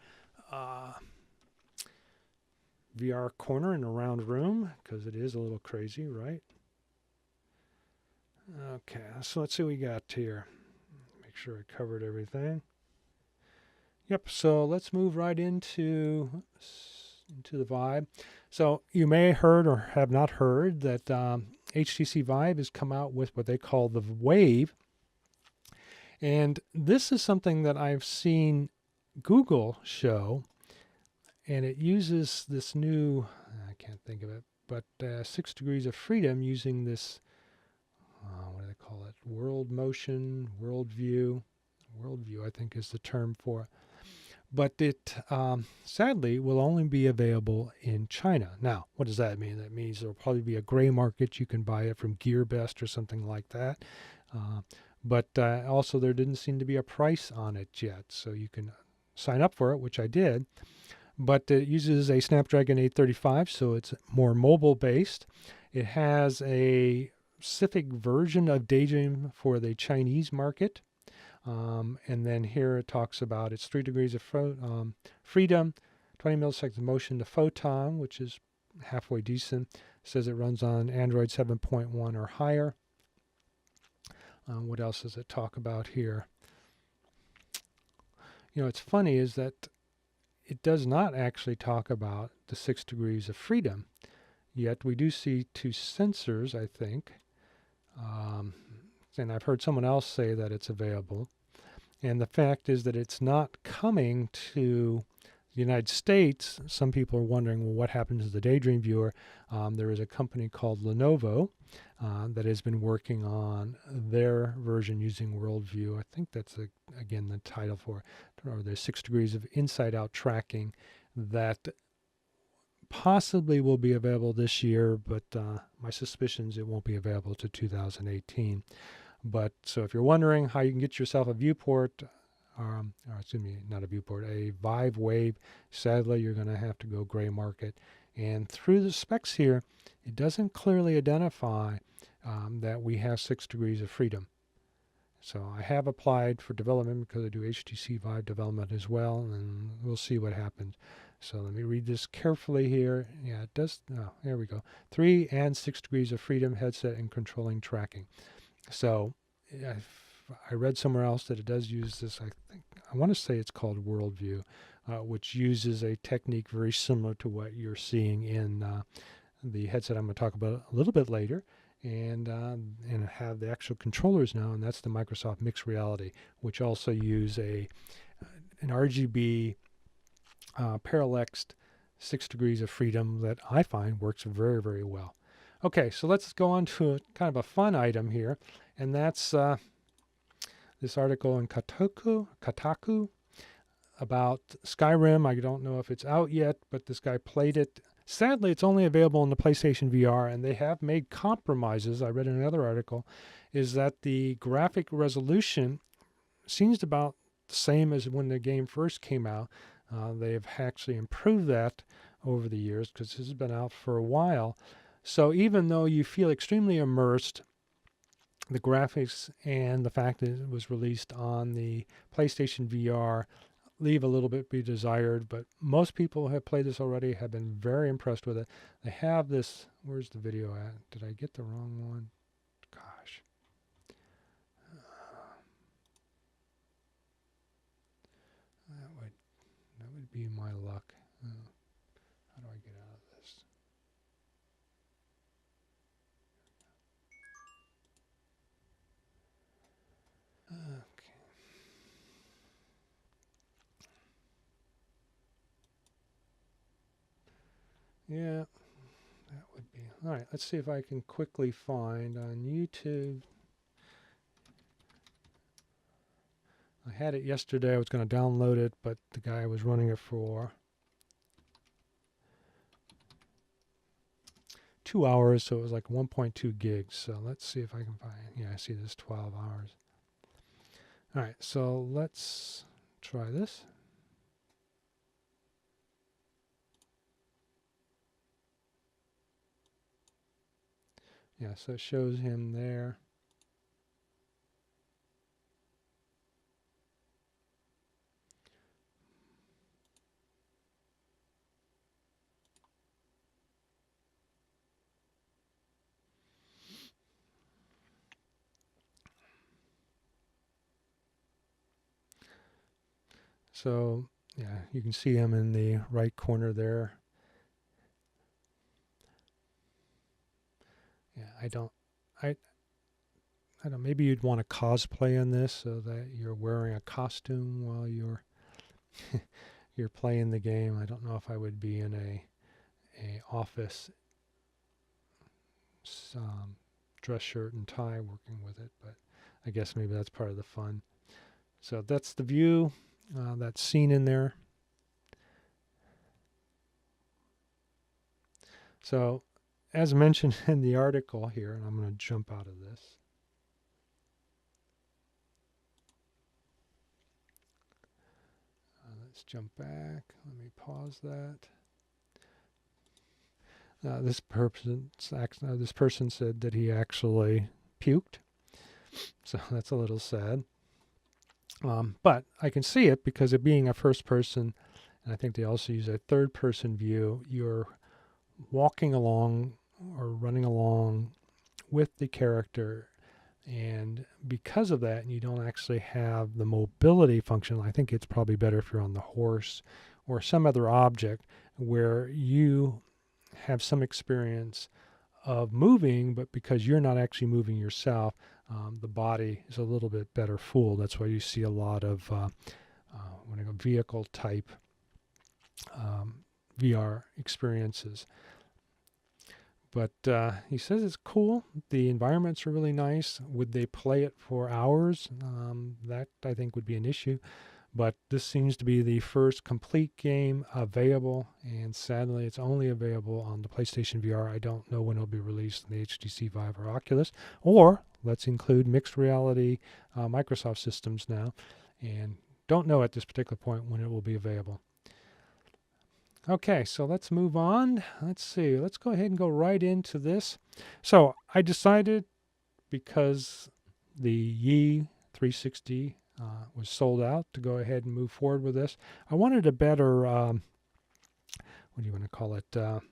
Speaker 2: VR corner in a round room, because it is a little crazy, right? Okay, so let's see what we got here. Make sure I covered everything. Yep, so let's move right into the Vive. So you may have heard or have not heard that HTC Vive has come out with what they call the Wave. And this is something that I've seen Google show, and it uses this new, I can't think of it, but 6 degrees of freedom using this, what do they call it? World motion, worldview. Worldview, I think, is the term for it. But it sadly will only be available in China. Now, what does that mean? That means there'll probably be a gray market. You can buy it from GearBest or something like that. But also there didn't seem to be a price on it yet. So you can sign up for it, which I did. But it uses a Snapdragon 835, so it's more mobile based. It has a specific version of Daydream for the Chinese market. And then here it talks about it's 3 degrees of freedom, 20 milliseconds motion to photon, which is halfway decent. It says it runs on Android 7.1 or higher. What else does it talk about here? You know, it's funny is that it does not actually talk about the 6 degrees of freedom, yet we do see 2 sensors, I think. And I've heard someone else say that it's available. And the fact is that it's not coming to the United States. Some people are wondering, well, what happens to the Daydream viewer? There is a company called Lenovo that has been working on their version using Worldview. I think that's, again, the title for it, or the 6 degrees of inside-out tracking that possibly will be available this year, but my suspicion is it won't be available to 2018. But so if you're wondering how you can get yourself a viewport, or excuse me, not a viewport, a VIVEWAVE, sadly you're going to have to go gray market. And through the specs here, it doesn't clearly identify that we have 6 degrees of freedom. So I have applied for development because I do HTC Vive development as well, and we'll see what happens. So let me read this carefully here. Yeah, it does. Oh, there we go. 3 and 6 degrees of freedom headset and controlling tracking. So I read somewhere else that it does use this. I want to say it's called Worldview, which uses a technique very similar to what you're seeing in the headset I'm going to talk about a little bit later. and have the actual controllers now, and that's the Microsoft Mixed Reality, which also use an RGB parallaxed 6 degrees of freedom that I find works very, very well. Okay, so let's go on to kind of a fun item here, and that's this article in Kotaku about SkyRIm. I don't know if it's out yet, but this guy played it. Sadly, it's only available on the PlayStation VR, and they have made compromises. I read in another article, is that the graphic resolution seems about the same as when the game first came out. They've actually improved that over the years because this has been out for a while. So even though you feel extremely immersed, the graphics and the fact that it was released on the PlayStation VR leave a little bit be desired, but most people who have played this already have been very impressed with it. They have this, where's the video at? Did I get the wrong one? Gosh. That would be my luck. How do I get out of this? Okay. Yeah, that would be. All right, let's see if I can quickly find on YouTube. I had it yesterday. I was going to download it, but the guy was running it for 2 hours, so it was like 1.2 gigs. So let's see if I can find. Yeah, I see this 12 hours. All right, so let's try this. Yeah, so it shows him there. So yeah, you can see him in the right corner there. Yeah, I don't, maybe you'd want to cosplay in this so that you're wearing a costume while you're you're playing the game. I don't know if I would be in a office dress shirt and tie working with it, but I guess maybe that's part of the fun. So that's the view that's seen in there. So as mentioned in the article here, and I'm going to jump out of this. Let's jump back. Let me pause that. This person said that he actually puked, so that's a little sad. But I can see it because it being a first person, and I think they also use a third person view, you're walking along or running along with the character, and because of that, you don't actually have the mobility function. I think it's probably better if you're on the horse or some other object where you have some experience of moving, but because you're not actually moving yourself, the body is a little bit better fooled. That's why you see a lot of vehicle type VR experiences. But he says it's cool. The environments are really nice. Would they play it for hours? That I think would be an issue. But this seems to be the first complete game available, and sadly it's only available on the PlayStation VR. I don't know when it'll be released in the HTC Vive or Oculus, or let's include mixed reality Microsoft systems now, and don't know at this particular point when it will be available. Okay, so let's move on. Let's see. Let's go ahead and go right into this. So I decided, because the Yi 360 was sold out, to go ahead and move forward with this. I wanted a better, what do you want to call it, a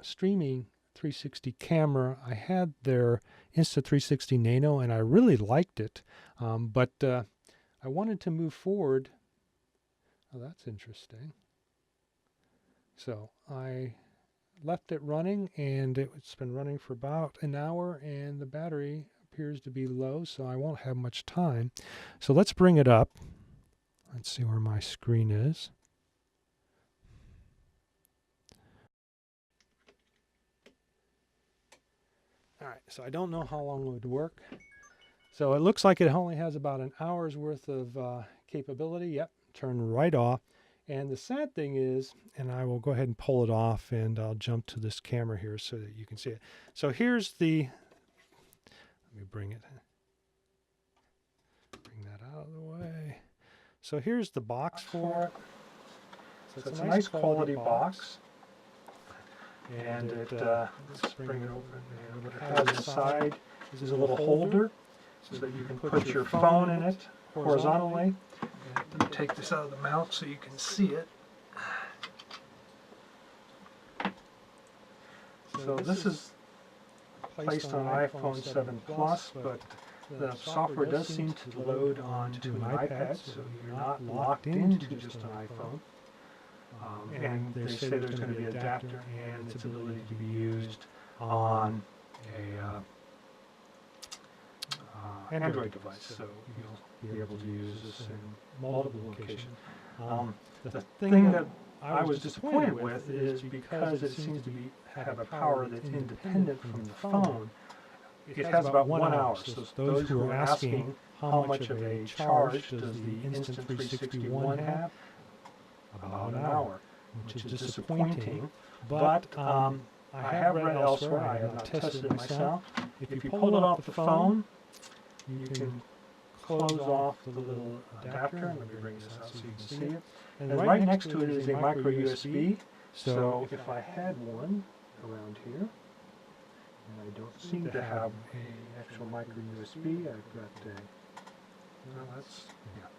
Speaker 2: streaming 360 camera. I had their Insta360 Nano, and I really liked it, but I wanted to move forward. Oh, that's interesting. So I left it running, and it's been running for about an hour, and the battery appears to be low, so I won't have much time. So let's bring it up. Let's see where my screen is. All right, so I don't know how long it would work. So it looks like it only has about an hour's worth of capability. Yep, turned right off. And the sad thing is, and I will go ahead and pull it off, and I'll jump to this camera here so that you can see it. So here's the, let me bring that out of the way. So here's the box for it. So it's a nice quality box. And it, let's bring it over. And what it has inside is a little holder so that you can put your phone in it horizontally. And let me take this out of the mount so you can see it. So this is placed on iPhone 7 Plus, but the software does seem to load onto an iPad, so you're not locked into just an iPhone. And they say there's going to be an adapter and its ability to be used on a Android device, so you'll be able to use this in multiple locations. The thing that I was disappointed with is because it seems to have a power that's independent from the phone, it has about 1 hour. So those who are asking how much of a charge does the Instant 361 have, about an hour, which is disappointing. But I have read elsewhere, I have not tested it myself, if you pull it off the phone, you can close off the little adapter, and let me bring this out so you can see it. And right next to it is a micro USB, so if I had one around here, and I don't seem to have an actual micro USB, I've got a, well, that's, yeah,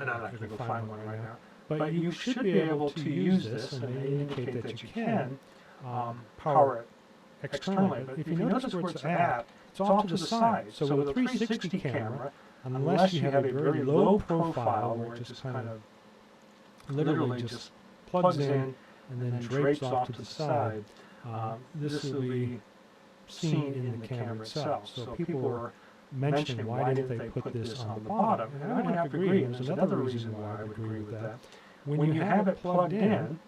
Speaker 2: and I'm not going to go find one right now. But you should be able to use this, and they indicate that you can power it externally. But if you notice where it's at, it's off to the side. So with a 360 camera, unless you have a very low profile where it just kind of literally just plugs in and then drapes off to the side, this will be seen in the camera itself. So people were mentioning, why didn't they put this on the bottom? And I would have to agree, and there's another reason why I would agree with that. When you have it plugged in,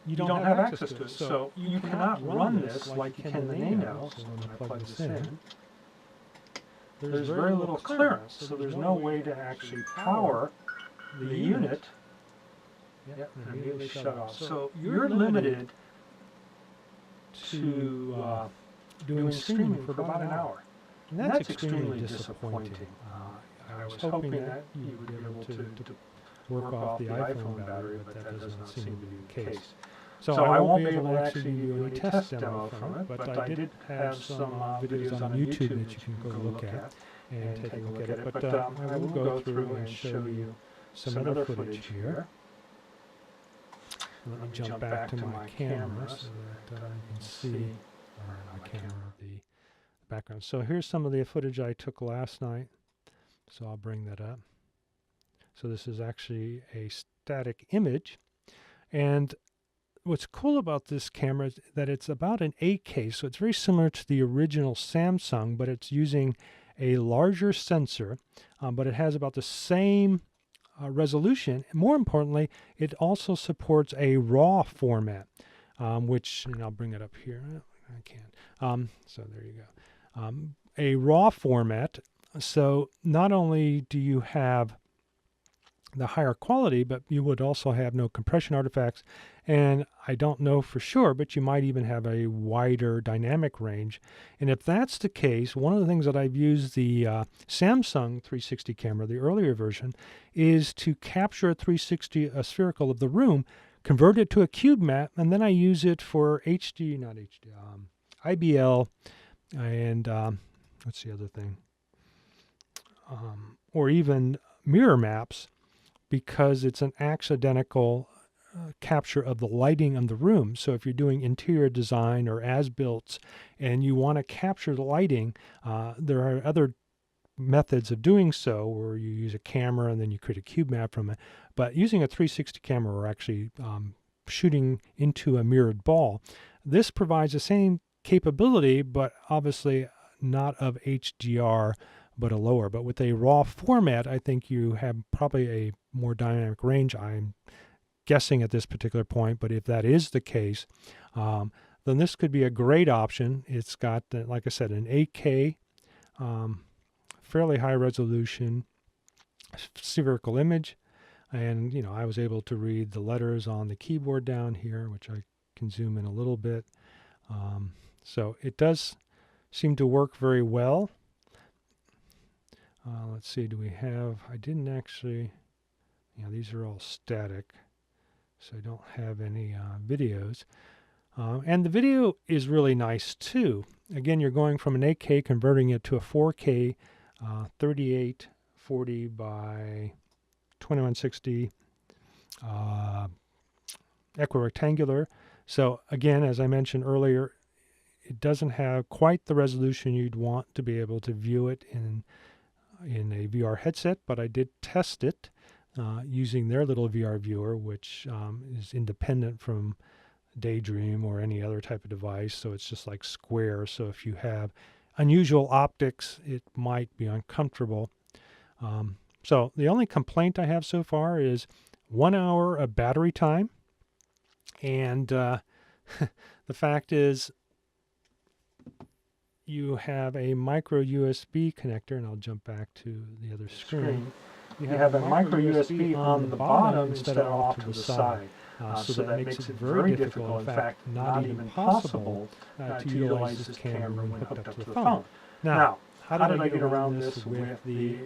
Speaker 2: you don't have access to it. So you cannot run this like you can the Nano. So when I plug this in, there's very little clearance, so there's no way to actually power the unit. Yep, and immediately shut off. So you're limited to doing streaming for about an hour. And that's extremely disappointing. I was hoping that you would be able to work off the iPhone battery, but that does not seem to be the case. So I won't be able to actually do any test demo from it, but I did have some videos on YouTube that you can go look at and take a look at it. But I will go through and show you some other footage here. Let me jump back to my camera so that you can see my camera, the background. So here's some of the footage I took last night. So I'll bring that up. So this is actually a static image. And what's cool about this camera is that it's about an 8K. So it's very similar to the original Samsung, but it's using a larger sensor, but it has about the same resolution. More importantly, it also supports a RAW format, which, and I'll bring it up here. I can't. So there you go. A RAW format. So not only do you have the higher quality, but you would also have no compression artifacts. And I don't know for sure, but you might even have a wider dynamic range. And if that's the case, one of the things that I've used the Samsung 360 camera, the earlier version, is to capture a spherical of the room, convert it to a cube map, and then I use it for IBL, and what's the other thing? Or even mirror maps, because it's an accidental capture of the lighting in the room. So if you're doing interior design or as-built and you want to capture the lighting, there are other methods of doing so where you use a camera and then you create a cube map from it. But using a 360 camera will actually shooting into a mirrored ball. This provides the same capability, but obviously not of HDR, but a lower. But with a raw format, I think you have probably a more dynamic range. I'm guessing at this particular point, but if that is the case, then this could be a great option. It's got, like I said, an 8K, fairly high resolution spherical image, and I was able to read the letters on the keyboard down here, which I can zoom in a little bit. So it does seem to work very well. Let's see, do we have, I didn't actually, these are all static, so I don't have any videos. And the video is really nice too. Again, you're going from an 8K, converting it to a 4K, 3840 by 2160 equirectangular. So again, as I mentioned earlier, it doesn't have quite the resolution you'd want to be able to view it in a VR headset, but I did test it using their little VR viewer, which is independent from Daydream or any other type of device, so it's just like square. So if you have unusual optics, it might be uncomfortable. So the only complaint I have so far is 1 hour of battery time, and the fact is you have a micro USB connector, and I'll jump back to the other screen. You have a micro USB on the bottom instead of off to the side. So that makes it very difficult, in fact, not even possible, to utilize this camera when hooked up to the phone. Now, how did I get around this with the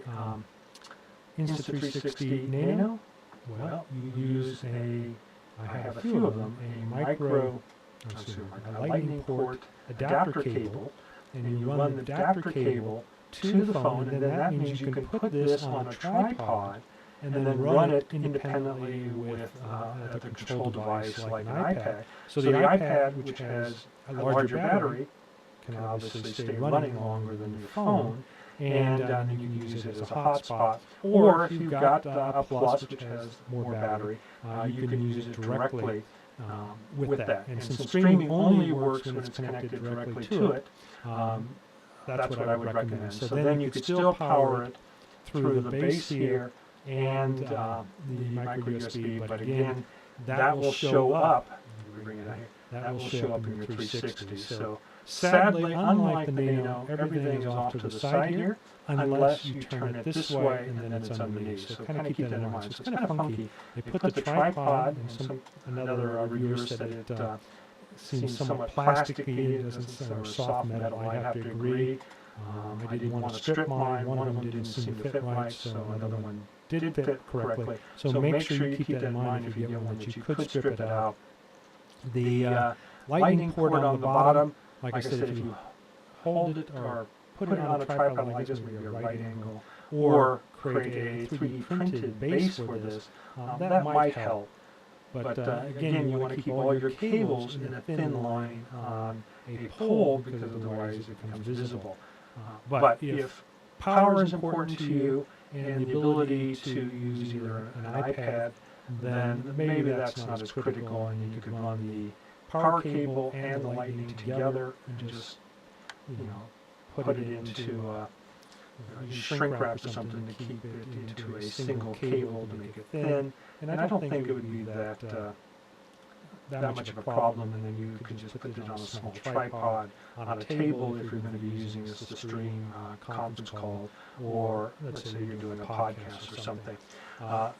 Speaker 2: Insta360 Nano? Well, you use I have a few of them, a lightning port adapter cable, and you run the adapter cable to the phone, and then that means you can put this on a tripod and then run it independently with a control device like an iPad. So the iPad, which has a larger battery, can obviously stay running longer than your phone, and you can use it as a hotspot. Or if you've got a Plus, which has more battery, you can use it directly with that. And since streaming only works when it's connected directly to it, that's what I would recommend. So then you could still power it through the base here and the micro USB, but again, that will show up. That will show up in your 360. So sadly, unlike the Nano, everything is off to the side here, unless you turn it this way and then it's underneath. So kind of keep that in mind. So it's kind of funky. They put the tripod, and another reviewer said it seems somewhat plasticky, it doesn't, or soft metal. I have to agree. I didn't want to strip mine. One of them didn't seem to fit right, so another one did fit correctly. So make sure you keep that in mind if you get one, that you could strip it out. The lightning port on the bottom, like I said, if you hold it or put it on a tripod like this, maybe a right angle, or create a 3D printed base for this, that might help. But again, you want to keep all your cables in a thin line on a pole, because otherwise it becomes visible. But if power is important to you and the ability to use either an iPad, then maybe that's not as critical, and you could run the power cable and the lightning together and just put it into shrink wrap or something to keep it into a single cable to make it thin. And I don't think it would be that much of a problem, and then you could just put it on a small tripod on a table if you're going to be using this to stream a conference call, or let's say you're doing a podcast or something.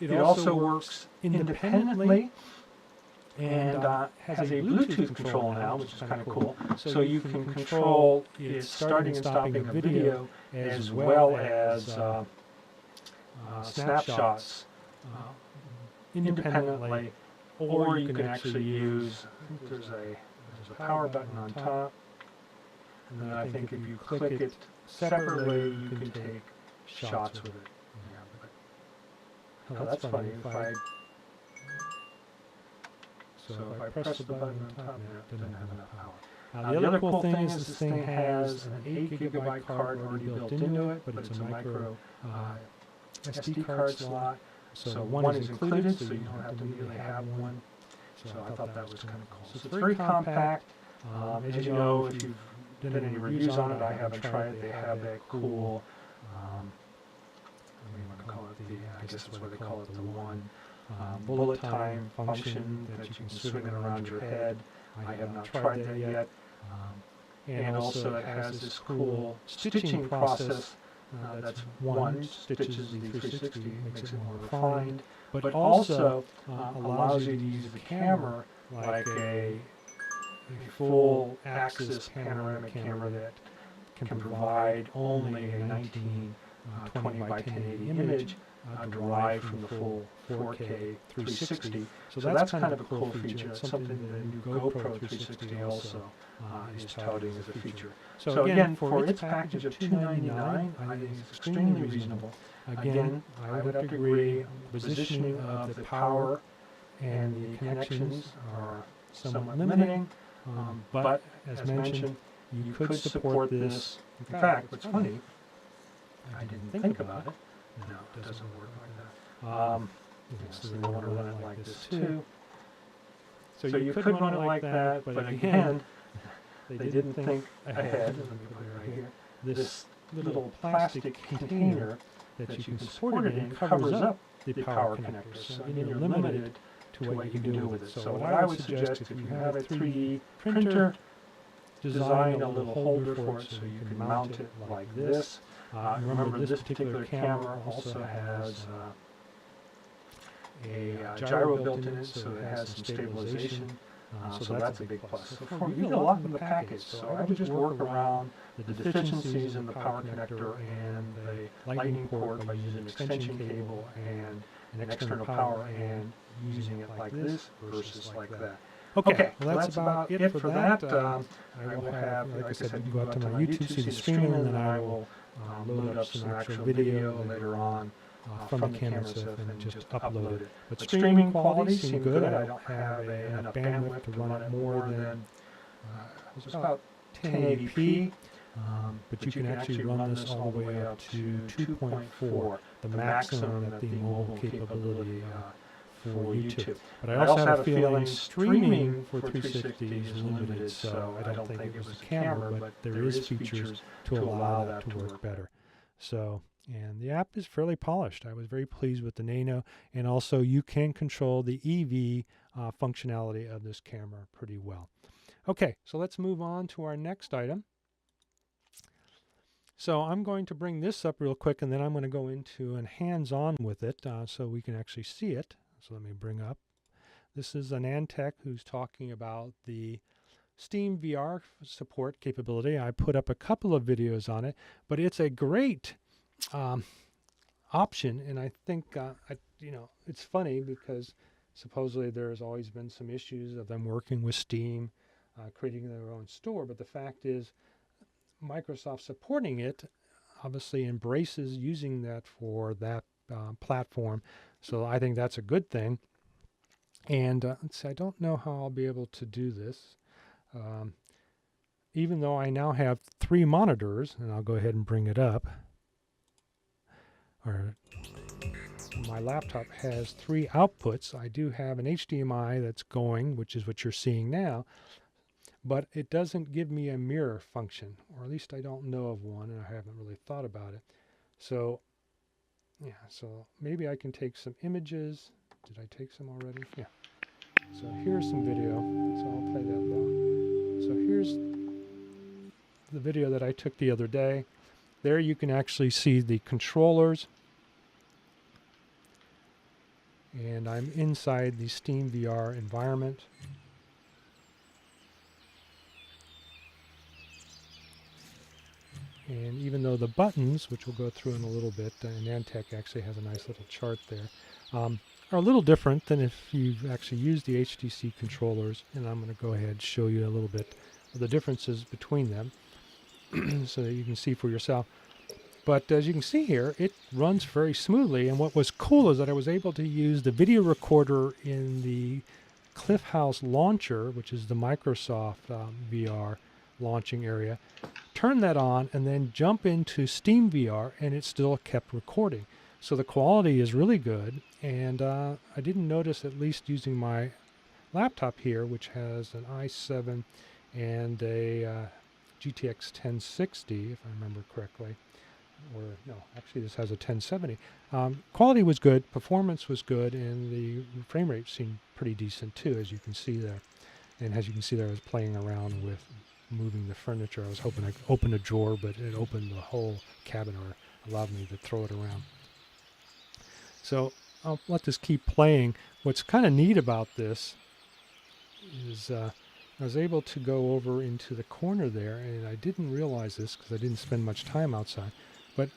Speaker 2: It also works independently and has a Bluetooth control now, which is kind of cool. So you can control its starting and stopping a video, as well as snapshots independently. Or you can actually use, I think there's a power button on top, and then I think if you click it separately, you can take shots with it. Oh, that's funny. So if I press the button on top, it doesn't have enough power. The other cool thing is this thing has an 8GB card already built into it, but it's a micro SD card slot. So one is included, so you don't have to really have one. So I thought that was kind of cool. So it's very compact. As you know, if you've done any reviews on it, I haven't tried it. They have that cool, what do you call it? I guess that's what they call it, the one bullet time function that you can swing it around your head. I have not tried that yet. And also it has this cool stitching process. That's one, stitches the 360, makes it more refined, but also allows you to use the camera like a full axis panoramic camera that can provide only a 1920 by 1080 image derived from the full 4K 360. So that's kind of a cool feature. It's something that the new GoPro 360 also is touting as a feature. So again, for its package of $299, I think it's extremely reasonable. Again, I would have to agree, the positioning of the power and the connections are somewhat limiting, but as mentioned, you could support this. In fact, what's funny, I didn't think about it. No, it doesn't work like that. So they want to run it like this too. So you could run it like that, but again, they didn't think ahead. Let me put it right here. This little plastic container that you can support it in covers up the power connector. So again, you're limited to what you can do with it. So what I would suggest, if you have a 3D printer, design a little holder for it so you can mount it like this. Remember, this particular camera also has a gyro built in it, so it has some stabilization. So that's a big plus. So you get a lot in the package. So I would just work around the deficiencies in the power connector and the lightning port by using an extension cable and an external power and using it like this versus like that. Okay, well that's about it for that. I will have, like I said, you can go out to my YouTube, see the streaming, and then I will load up some actual video later on from the camera stuff and just upload it. But streaming quality seemed good. I don't have enough bandwidth to run it more than it was about 1080p. But you can actually run this all the way up to 2.4, the maximum that the mobile capability for YouTube. But I also have a feeling streaming for 360 is limited, so I don't think it was a camera, but there is features to allow that to work better. So, and the app is fairly polished. I was very pleased with the Nano, and also you can control the EV functionality of this camera pretty well. Okay, so let's move on to our next item. So I'm going to bring this up real quick, and then I'm going to go into and hands-on with it so we can actually see it. So let me bring up. This is an Antec who's talking about the SteamVR support capability. I put up a couple of videos on it, but it's a great option, and I think it's funny because supposedly there's always been some issues of them working with Steam, creating their own store, but the fact is Microsoft supporting it obviously embraces using that for that platform. So I think that's a good thing. And let's see, I don't know how I'll be able to do this. Even though I now have 3 monitors, and I'll go ahead and bring it up. Or my laptop has 3 outputs. I do have an HDMI that's going, which is what you're seeing now, but it doesn't give me a mirror function, or at least I don't know of one, and I haven't really thought about it. So yeah, so maybe I can take some images. Did I take some already? Yeah. So here's some video. So I'll play that low. So here's the video that I took the other day. There you can actually see the controllers. And I'm inside the SteamVR environment. And even though the buttons, which we'll go through in a little bit, and Antec actually has a nice little chart there, are a little different than if you've actually used the HTC controllers. And I'm going to go ahead and show you a little bit of the differences between them so that you can see for yourself. But as you can see here, it runs very smoothly. And what was cool is that I was able to use the video recorder in the Cliff House launcher, which is the Microsoft VR launching area, turn that on and then jump into SteamVR, and it still kept recording. So the quality is really good, and I didn't notice, at least using my laptop here, which has an i7 and a GTX 1060, if I remember correctly. Or no, actually this has a 1070. Quality was good, performance was good, and the frame rate seemed pretty decent too, as you can see there. And as you can see there, I was playing around with moving the furniture. I was hoping I could open a drawer, but it opened the whole cabinet, or allowed me to throw it around. So I'll let this keep playing. What's kind of neat about this is I was able to go over into the corner there, and I didn't realize this because I didn't spend much time outside, but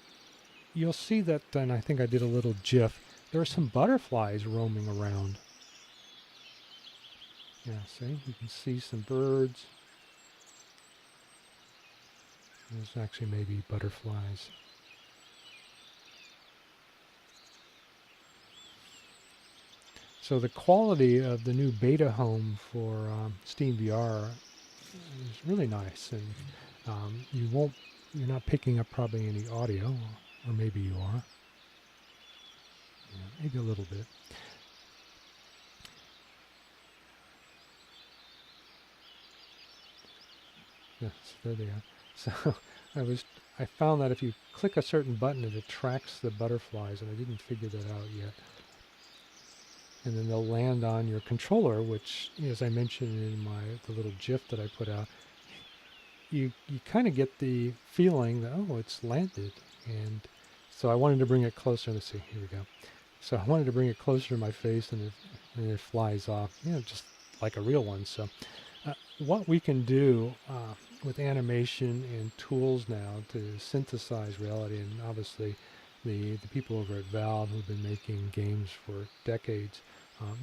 Speaker 2: you'll see that, and I think I did a little GIF, there are some butterflies roaming around. Yeah, see, you can see some birds. There's actually maybe butterflies. So the quality of the new beta home for SteamVR is really nice, and you're not picking up probably any audio, or maybe you are. Yeah, maybe a little bit. Yes, there they are. So I found that if you click a certain button, it attracts the butterflies, and I didn't figure that out yet. And then they'll land on your controller, which, as I mentioned in the little GIF that I put out, you kind of get the feeling that, oh, it's landed. And so I wanted to bring it closer. Let's see, here we go. So I wanted to bring it closer to my face, and it flies off, just like a real one. So what we can do with animation and tools now to synthesize reality, and obviously the people over at Valve who've been making games for decades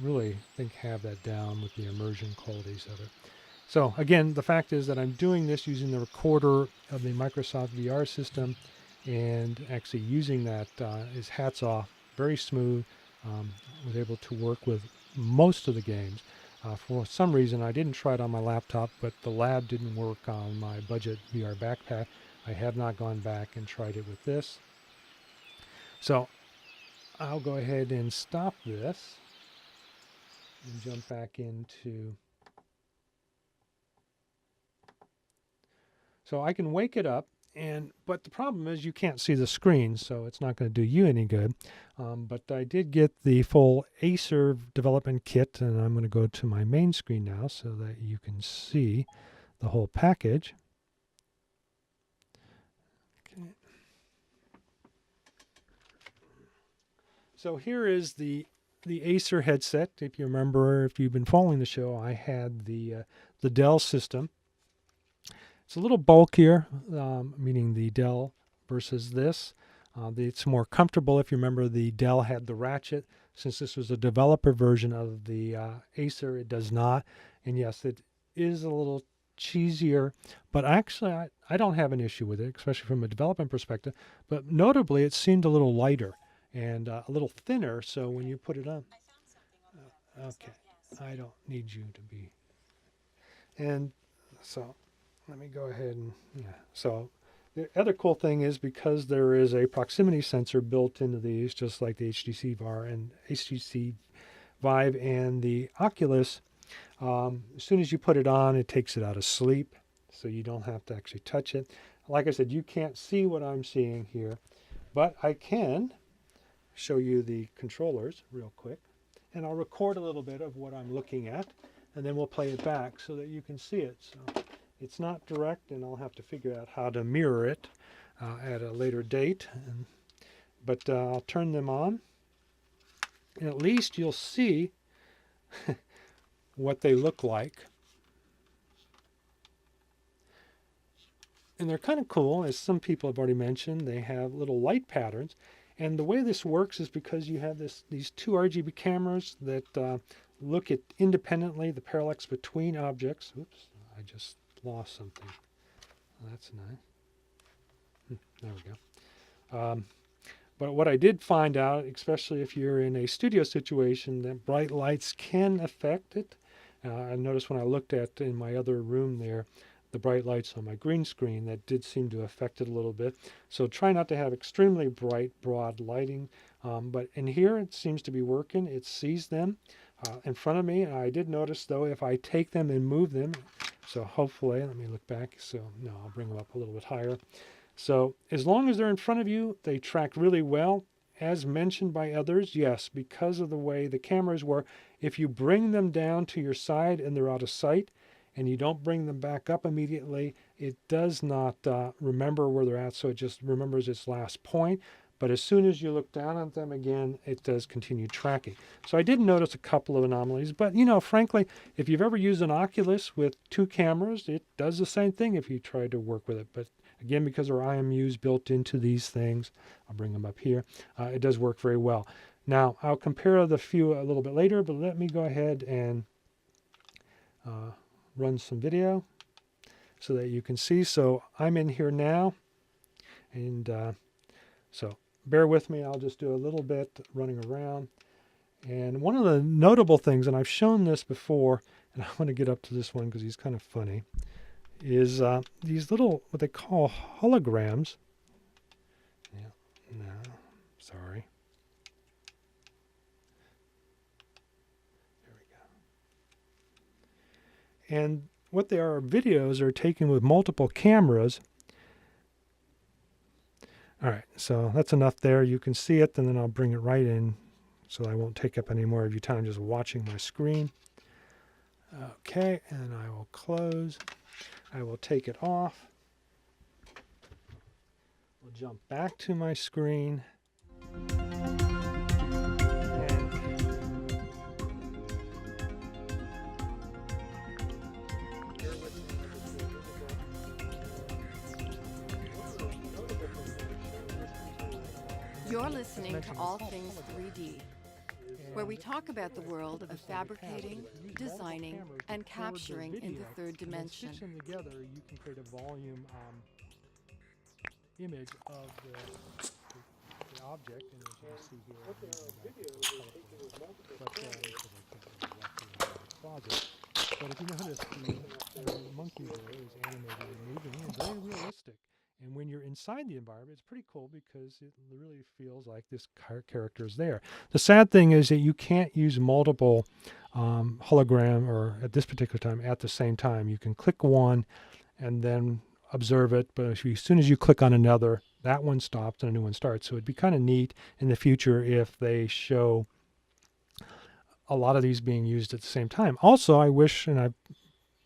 Speaker 2: really have that down with the immersion qualities of it. So again, the fact is that I'm doing this using the recorder of the Microsoft VR system, and actually using that is hats off, very smooth. Was able to work with most of the games. For some reason, I didn't try it on my laptop, but the lab didn't work on my budget VR backpack. I have not gone back and tried it with this. So I'll go ahead and stop this and jump back into... So I can wake it up, but the problem is you can't see the screen, so it's not going to do you any good. But I did get the full Acer development kit, and I'm going to go to my main screen now so that you can see the whole package. Okay. So here is the Acer headset. If you remember, if you've been following the show, I had the Dell system. It's a little bulkier, meaning the Dell versus this. It's more comfortable. If you remember, the Dell had the ratchet. Since this was a developer version of the Acer, it does not. And yes, it is a little cheesier, but actually I don't have an issue with it, especially from a development perspective. But notably, it seemed a little lighter and a little thinner, so when you put it on... okay, I don't need you to be... And so... let me go ahead and, so the other cool thing is, because there is a proximity sensor built into these, just like the HTC Vive and the Oculus, as soon as you put it on, it takes it out of sleep, so you don't have to actually touch it. Like I said, you can't see what I'm seeing here, but I can show you the controllers real quick, and I'll record a little bit of what I'm looking at, and then we'll play it back so that you can see it. So it's not direct, and I'll have to figure out how to mirror it at a later date. But I'll turn them on, and at least you'll see what they look like. And they're kind of cool, as some people have already mentioned. They have little light patterns. And the way this works is because you have these two RGB cameras that look at independently the parallax between objects. Oops, I just lost something. Well, that's nice. There we go. But what I did find out, especially if you're in a studio situation, that bright lights can affect it. I noticed when I looked at in my other room there, the bright lights on my green screen, that did seem to affect it a little bit. So try not to have extremely bright, broad lighting. But in here, it seems to be working. It sees them. in front of me. I did notice, though, if I take them and move them, so hopefully, let me look back. So, no, I'll bring them up a little bit higher. So, as long as they're in front of you, they track really well. As mentioned by others, yes, because of the way the cameras work, if you bring them down to your side and they're out of sight, and you don't bring them back up immediately, it does not remember where they're at, so it just remembers its last point. But as soon as you look down at them again, it does continue tracking. So I did notice a couple of anomalies, but frankly, if you've ever used an Oculus with 2 cameras, it does the same thing if you try to work with it. But again, because there are IMUs built into these things, I'll bring them up here, it does work very well. Now, I'll compare the few a little bit later, but let me go ahead and run some video so that you can see. So I'm in here now, and so bear with me. I'll just do a little bit running around. And one of the notable things, and I've shown this before, and I want to get up to this one because he's kind of funny, is these little, what they call holograms. Yeah, no, sorry. And what they are videos are taken with multiple cameras. All right, so that's enough there. You can see it, and then I'll bring it right in so I won't take up any more of your time just watching my screen. Okay, and I will close. I will take it off. We'll jump back to my screen.
Speaker 1: You're listening to All Things 3D, where we talk about the world of fabricating, designing, and capturing in the third dimension.
Speaker 2: Stitch them together, you can create a volume image of the object, and as you can see here, but if you notice, the monkey there is animated and moving and very realistic. And when you're inside the environment, it's pretty cool because it really feels like this character is there. The sad thing is that you can't use multiple hologram, or at this particular time, at the same time. You can click one and then observe it, but as soon as you click on another, that one stops and a new one starts. So it'd be kind of neat in the future if they show a lot of these being used at the same time. Also, I wish, and I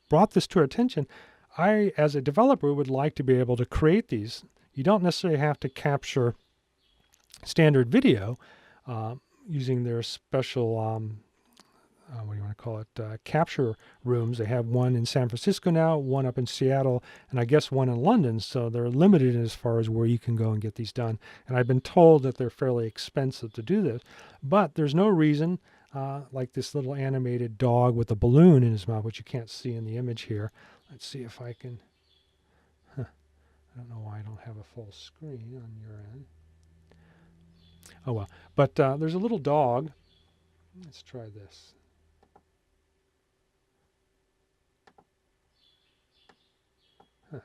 Speaker 2: brought this to our attention, I, as a developer, would like to be able to create these. You don't necessarily have to capture standard video using their special, what do you want to call it, capture rooms. They have one in San Francisco now, one up in Seattle, and I guess one in London. So they're limited as far as where you can go and get these done. And I've been told that they're fairly expensive to do this. But there's no reason, like this little animated dog with a balloon in his mouth, which you can't see in the image here. Let's see if I can, I don't know why I don't have a full screen on your end. Oh well, but there's a little dog. Let's try this. Huh.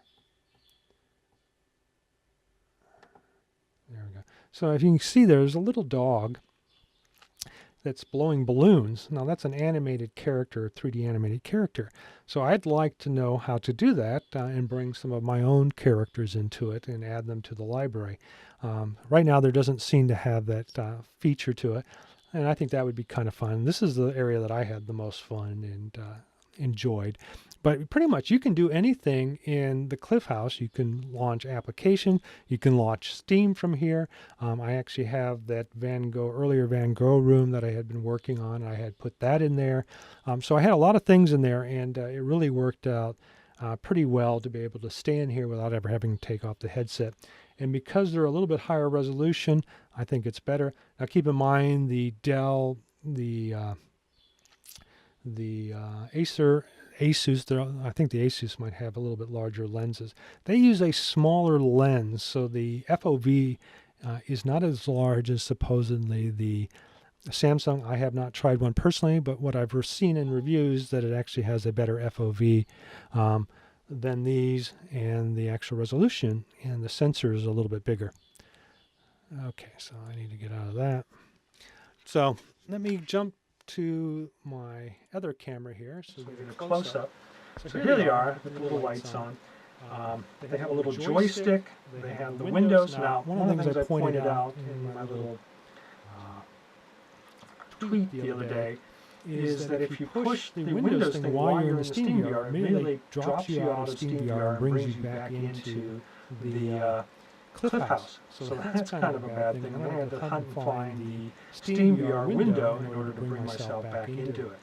Speaker 2: There we go. So if you can see, there's a little dog that's blowing balloons. Now that's an animated character, 3D animated character. So I'd like to know how to do that and bring some of my own characters into it and add them to the library. Right now there doesn't seem to have that feature to it, and I think that would be kind of fun. This is the area that I had the most fun and enjoyed. But pretty much you can do anything in the Cliff House. You can launch application. You can launch Steam from here. I actually have that earlier Van Gogh room that I had been working on. I had put that in there. So I had a lot of things in there, and it really worked out pretty well to be able to stay in here without ever having to take off the headset. And because they're a little bit higher resolution, I think it's better. Now keep in mind the Dell, the Asus, I think the Asus might have a little bit larger lenses. They use a smaller lens, so the FOV is not as large as supposedly the Samsung. I have not tried one personally, but what I've seen in reviews that it actually has a better FOV than these, and the actual resolution and the sensor is a little bit bigger. Okay, so I need to get out of that. So let me jump to my other camera here, so we get a
Speaker 3: close-up. So here they are with the little lights on. They have a little joystick. They have the windows. Now, one of the things I pointed out in my little tweet the other day is that if you push the Windows thing while you're in the SteamVR, it immediately drops you out of SteamVR and brings you back into the Cliff House. So that's kind of a bad thing. I'm going to have to hunt and find the SteamVR window in order to bring myself back into it.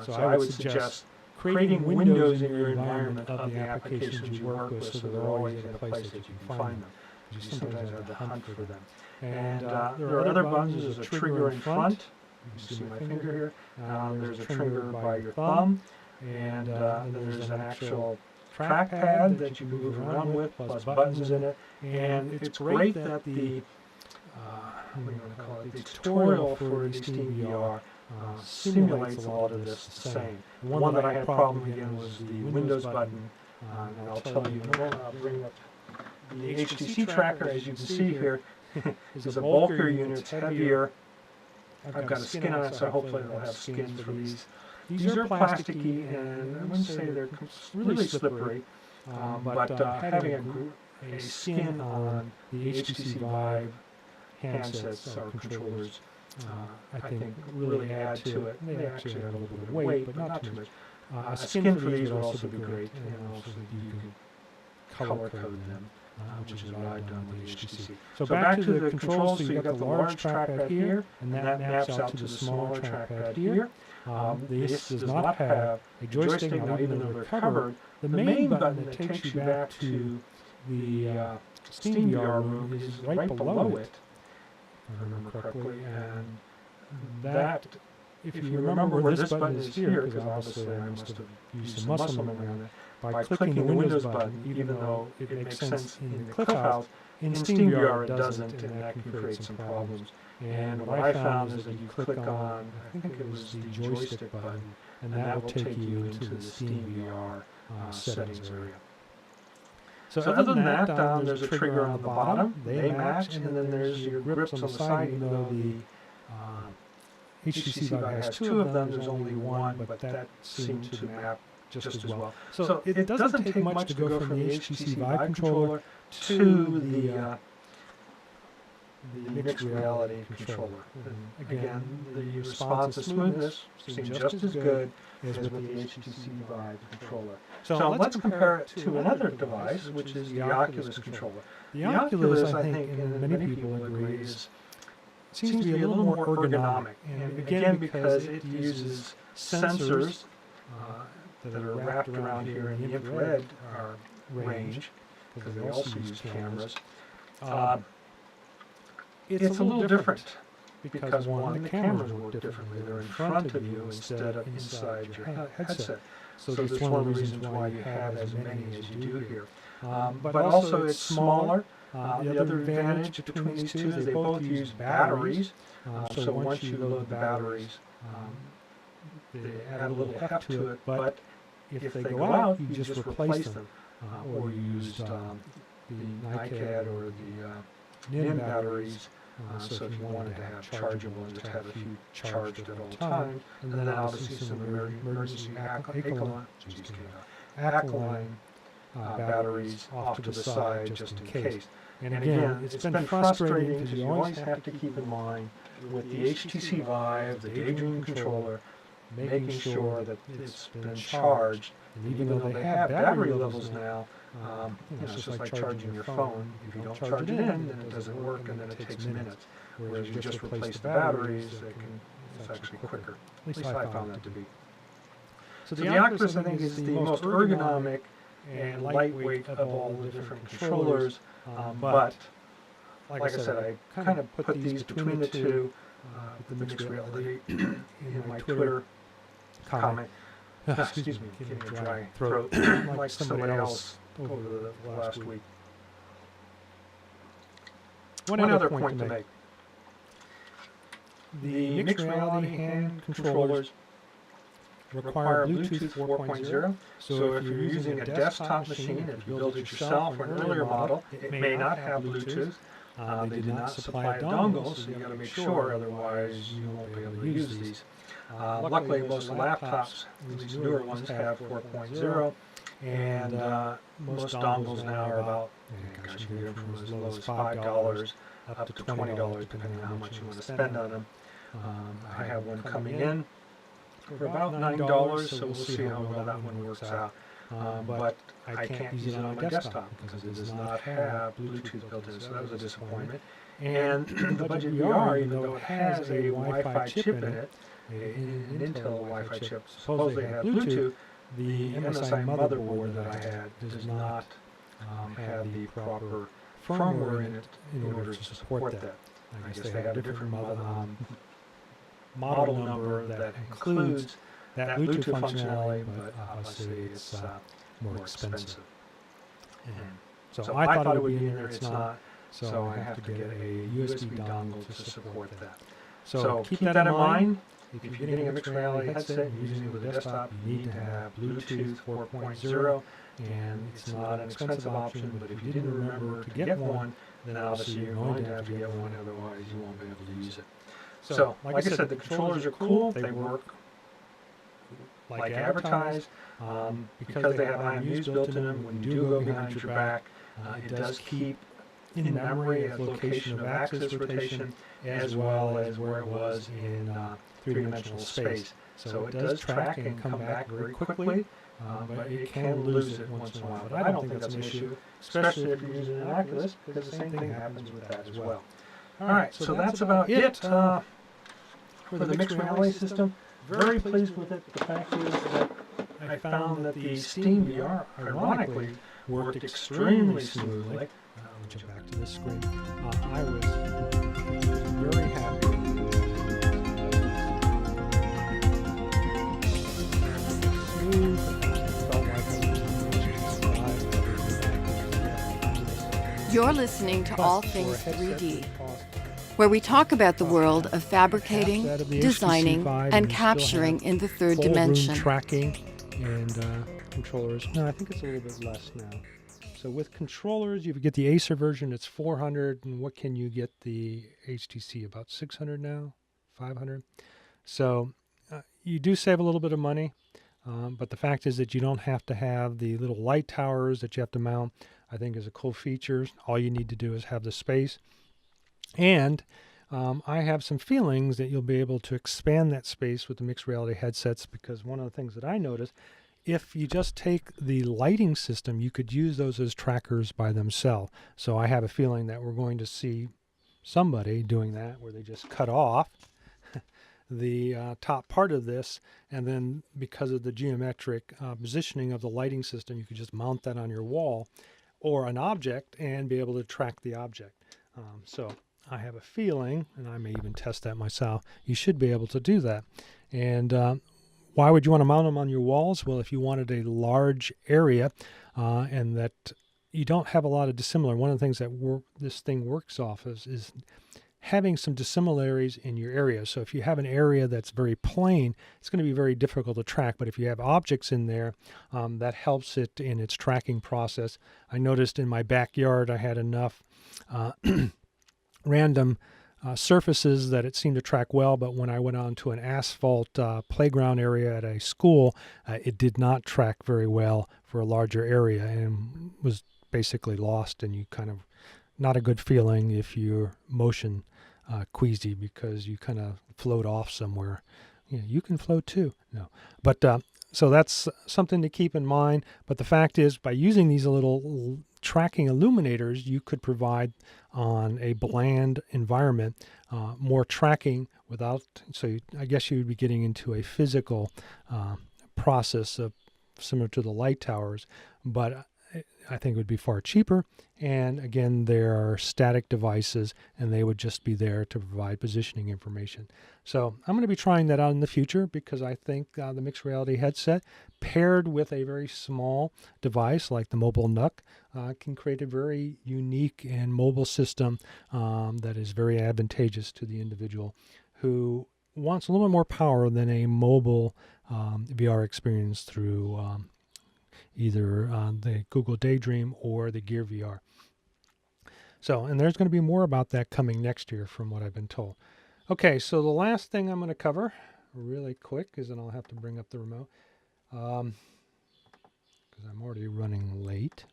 Speaker 3: So I would suggest creating windows in your environment of the applications you work with so they're always in a place that you can find them. You sometimes have to hunt for them. And there are other buttons. There's a trigger in front. You can see my finger here. There's a trigger by your thumb. And then there's an actual trackpad that you move around with, plus buttons in it. And it's great that the, what do you want to call it, the tutorial for the SteamVR simulates a lot of this the same. The one that I had a problem again was the Windows button, and I'll tell you in a moment. I'll bring up the HTC tracker, as you can see here, is a bulkier unit, it's heavier. I've got a skin on it, so hopefully it'll have skins for these. These are plasticky, and I wouldn't say they're really slippery, but having a skin on the HTC Vive handsets or controllers, I think really add to it. They actually have a little bit of weight, but not too much. A skin for these would also be great, and also you can color code them, which is what I've done with HTC. So back to the controls, so you've got the large trackpad here, and that maps out to the smaller trackpad here. This does not have a joystick, now even though they're covered. The main button that takes you back to the SteamVR room is right below it, if I remember correctly, and that, if you remember where this button is here, because obviously I must have used some muscle memory on it, by clicking the Windows button, even though it makes sense in the Cliff House, in SteamVR it doesn't, and that can create some problems. And what I found is that you click on, I think it was the joystick button, and that will take you into the SteamVR settings area. So other than that, there's a trigger on the bottom, they match, and then there's your grips on the side, even though the HTC Vive has two of them, there's only one, but that seemed to map just as well. So it doesn't take much to go from the HTC Vive controller to the mixed reality controller. And again, the response and smoothness seem just as good as with the HTC Vive controller. So let's compare it to another device, which is the Oculus controller. The Oculus, I think, and many people agree, seems to be a little more ergonomic. And again, because it uses sensors that are wrapped around here in the infrared range, because they also use cameras. It's a little different because, one, the cameras work differently. They're in front of you instead of inside your headset. So that's one of the reasons why you have as many as you do here. But also it's smaller. The other advantage between these two is they both use batteries. So once you load the batteries, they add a little heft to it. But if they go out, you just replace them. Or you use the NiCad or the NIM batteries. So if you wanted to have chargeable and just have a few charged at all times, and then obviously some emergency alkaline batteries off to the side just in case. And again, it's been frustrating because you always have to keep in mind with the HTC Vive, the Daydream controller, making sure that it's been charged. And even though they have battery levels now, it's just like charging your phone. If you don't charge it in, then it doesn't work, and then it takes minutes. Whereas you just replace the batteries, it's actually quicker. At least I found that to be. So the Oculus, I think, is the most ergonomic and lightweight of all the different controllers. But, like I said, I kind of put these between the two, the mixed reality in my Twitter comment. Excuse me, getting a dry throat like somebody else over the last week. One other point to make. The mixed reality hand controllers require Bluetooth 4.0. So if you're using a desktop machine, if you build it yourself or an earlier model, it may not have Bluetooth. They did not supply a dongle, so you got to make sure, otherwise you won't be able to use these. Luckily, most laptops, these newer ones, have 4.0, and most dongles now are about, gosh, you can get them from as low as $5 up to $20, depending on how much you want to spend on them. I have one coming in for about $9, so we'll see how well that one works out. But I can't use it on my desktop because it does not have Bluetooth built in, so that was a disappointment. And the Budget VR, even though it has a Wi-Fi chip in it, an Intel Wi-Fi chip, supposedly have Bluetooth, the MSI motherboard that I had does not have the proper firmware in it in order to support that. I guess they have a different model number that includes that Bluetooth functionality, but obviously it's more expensive. And so I thought it would be in there, it's not, so I have to get a USB dongle to support that. So keep that in mind. If you're getting a mixed reality headset and using it with a desktop, you need to have Bluetooth 4.0, and it's not an expensive option, but if you didn't remember to get one, then obviously you're going to have to get one, otherwise you won't be able to use it. So, like I said, the controllers are cool, they work like advertised, because they have IMUs built in them. When you do go behind your back, it does keep in memory its location of axis rotation, as well as where it was in three-dimensional space. So it does track and come back very quickly, but it can lose it once in a while. But I don't think that's an issue, especially if you're using an Oculus, because the same thing happens with that as well. Alright, so that's about it for the mixed reality system. Very pleased with it. The fact is that I found that the SteamVR, ironically, worked extremely smoothly. Let me jump back to this screen. I was very happy.
Speaker 1: You're listening to All Things 3D, where we talk about the world of fabricating, designing, and capturing in the third dimension.
Speaker 2: Tracking and controllers. No, I think it's a little bit less now. So with controllers, you get the Acer version, it's 400, and what can you get the HTC? About 600 now, 500. So you do save a little bit of money, but the fact is that you don't have to have the little light towers that you have to mount. I think is a cool feature. All you need to do is have the space. And I have some feelings that you'll be able to expand that space with the mixed reality headsets, because one of the things that I noticed, if you just take the lighting system, you could use those as trackers by themselves. So I have a feeling that we're going to see somebody doing that, where they just cut off the top part of this, and then because of the geometric positioning of the lighting system, you could just mount that on your wall or an object and be able to track the object. So I have a feeling, and I may even test that myself, you should be able to do that. And why would you want to mount them on your walls? Well, if you wanted a large area and that you don't have a lot of dissimilar, one of the things that this thing works off is having some dissimilarities in your area. So if you have an area that's very plain, it's going to be very difficult to track. But if you have objects in there, that helps it in its tracking process. I noticed in my backyard I had enough random surfaces that it seemed to track well, but when I went on to an asphalt playground area at a school, it did not track very well for a larger area and was basically lost, and you kind of, not a good feeling if you're motion queasy, because you kind of float off somewhere. Yeah, you can float too. No, but so that's something to keep in mind. But the fact is, by using these little tracking illuminators, you could provide on a bland environment more tracking without. So I guess you would be getting into a physical process of similar to the light towers, but I think it would be far cheaper. And again, there are static devices, and they would just be there to provide positioning information. So I'm going to be trying that out in the future, because I think the mixed reality headset paired with a very small device like the Mobile Nook can create a very unique and mobile system that is very advantageous to the individual who wants a little bit more power than a mobile VR experience through either the Google Daydream or the Gear VR. So, and there's going to be more about that coming next year from what I've been told. Okay, so the last thing I'm going to cover really quick, because then I'll have to bring up the remote, because I'm already running late.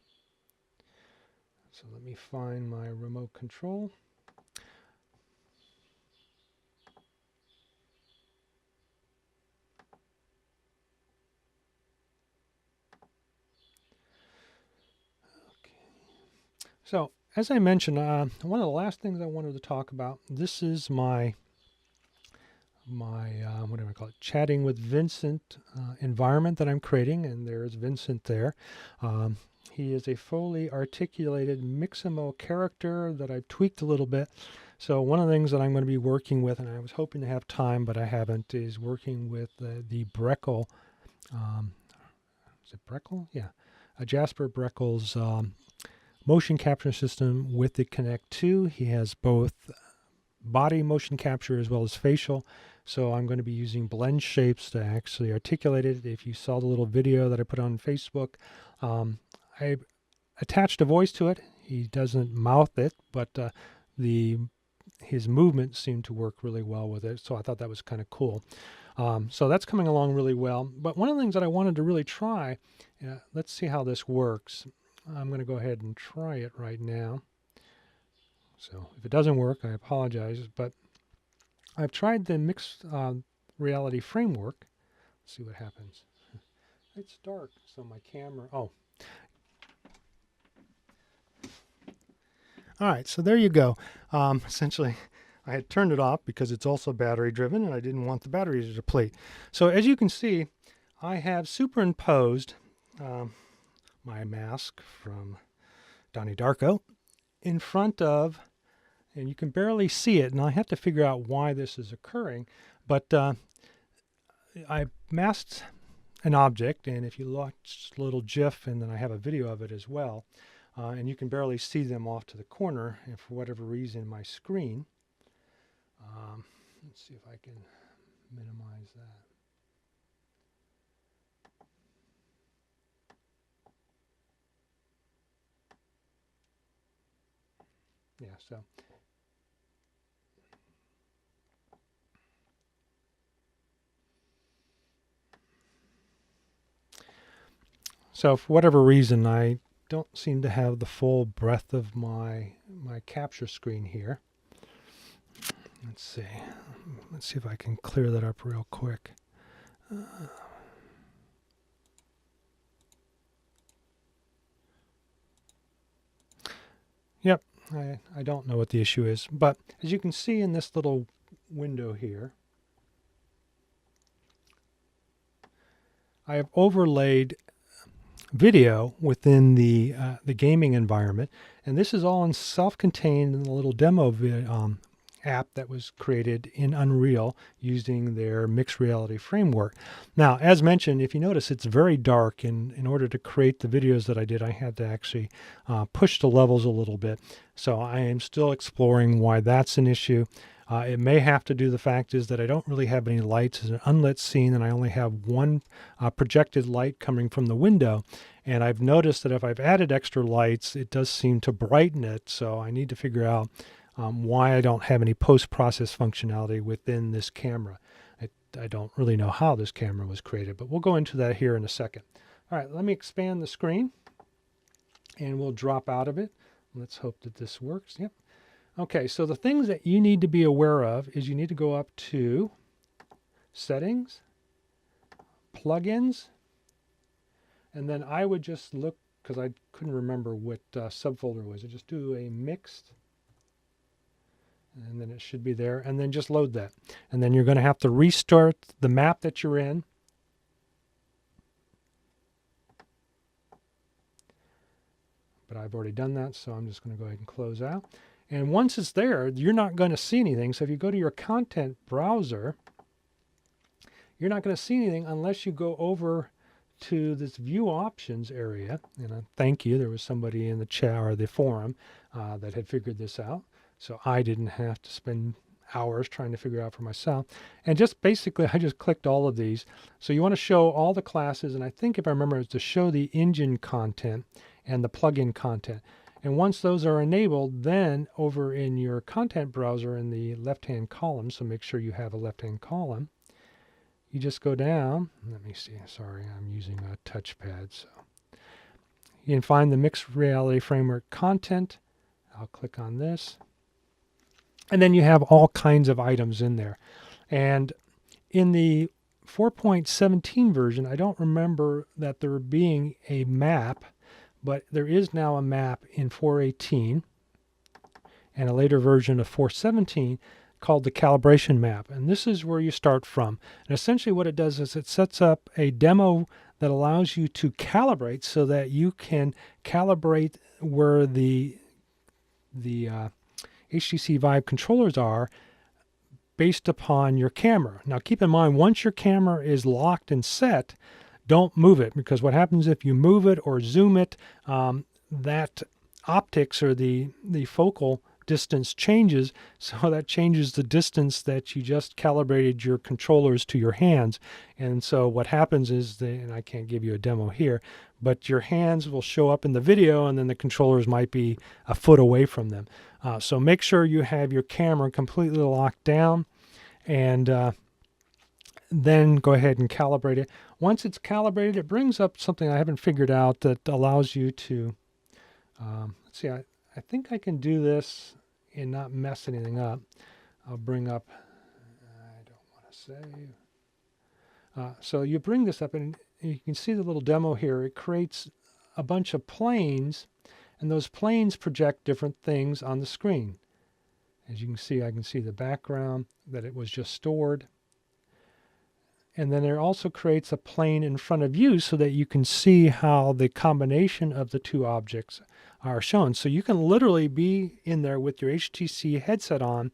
Speaker 2: So let me find my remote control. So, as I mentioned, one of the last things I wanted to talk about, this is my what do I call it, chatting with Vincent environment that I'm creating, and there's Vincent there. He is a fully articulated Mixamo character that I've tweaked a little bit. So one of the things that I'm going to be working with, and I was hoping to have time, but I haven't, is working with the Breckle. Is it Breckle? Yeah. Jasper Breckle's motion capture system with the Connect 2. He has both body motion capture as well as facial. So I'm going to be using blend shapes to actually articulate it. If you saw the little video that I put on Facebook, I attached a voice to it. He doesn't mouth it, but his movements seem to work really well with it. So I thought that was kind of cool. So that's coming along really well. But one of the things that I wanted to really try, let's see how this works. I'm going to go ahead and try it right now. So if it doesn't work, I apologize, but I've tried the mixed reality framework. Let's see what happens. It's dark, so my camera, oh. All right, so there you go. Essentially, I had turned it off because it's also battery driven and I didn't want the battery to deplete. So as you can see, I have superimposed my mask from Donnie Darko in front of, and you can barely see it, and I have to figure out why this is occurring, but I masked an object, and if you watch a little GIF, and then I have a video of it as well, and you can barely see them off to the corner, and for whatever reason my screen, let's see if I can minimize that. Yeah, so for whatever reason, I don't seem to have the full breadth of my capture screen here. Let's see. Let's see if I can clear that up real quick. Yep, I don't know what the issue is, but as you can see in this little window here, I have overlaid video within the gaming environment, and this is all in self-contained in the little demo app that was created in Unreal using their mixed reality framework. Now, as mentioned, if you notice, it's very dark, and in order to create the videos that I did, I had to actually push the levels a little bit. So I am still exploring why that's an issue. It may have to do the fact is that I don't really have any lights. It's an unlit scene, and I only have one projected light coming from the window. And I've noticed that if I've added extra lights, it does seem to brighten it. So I need to figure out why I don't have any post-process functionality within this camera. I don't really know how this camera was created, but we'll go into that here in a second. All right, let me expand the screen, and we'll drop out of it. Let's hope that this works. Yep. Okay, so the things that you need to be aware of is you need to go up to Settings, Plugins, and then I would just look, because I couldn't remember what subfolder it was. I just do a mixed, and then it should be there, and then just load that. And then you're going to have to restart the map that you're in. But I've already done that, so I'm just going to go ahead and close out. And once it's there, you're not going to see anything. So if you go to your content browser, you're not going to see anything unless you go over to this view options area. And thank you, there was somebody in the chat or the forum that had figured this out. So I didn't have to spend hours trying to figure out for myself. And just basically, I just clicked all of these. So you want to show all the classes. And I think if I remember, it's to show the engine content and the plugin content. And once those are enabled, then over in your content browser in the left-hand column, so make sure you have a left-hand column, you just go down. Let me see. Sorry, I'm using a touchpad. So you can find the Mixed Reality Framework content. I'll click on this. And then you have all kinds of items in there. And in the 4.17 version, I don't remember that there being a map, but there is now a map in 4.18 and a later version of 4.17 called the calibration map. And this is where you start from. And essentially what it does is it sets up a demo that allows you to calibrate so that you can calibrate where the HTC Vive controllers are based upon your camera. Now keep in mind, once your camera is locked and set, don't move it, because what happens if you move it or zoom it, that optics or the focal distance changes, so that changes the distance that you just calibrated your controllers to your hands. And so what happens is, and I can't give you a demo here, but your hands will show up in the video and then the controllers might be a foot away from them. So make sure you have your camera completely locked down, and then go ahead and calibrate it. Once it's calibrated, it brings up something I haven't figured out that allows you to, let's see, I think I can do this and not mess anything up. I'll bring up, I don't want to save. So you bring this up and you can see the little demo here. It creates a bunch of planes, and those planes project different things on the screen. As you can see, I can see the background that it was just stored. And then it also creates a plane in front of you so that you can see how the combination of the two objects are shown. So you can literally be in there with your HTC headset on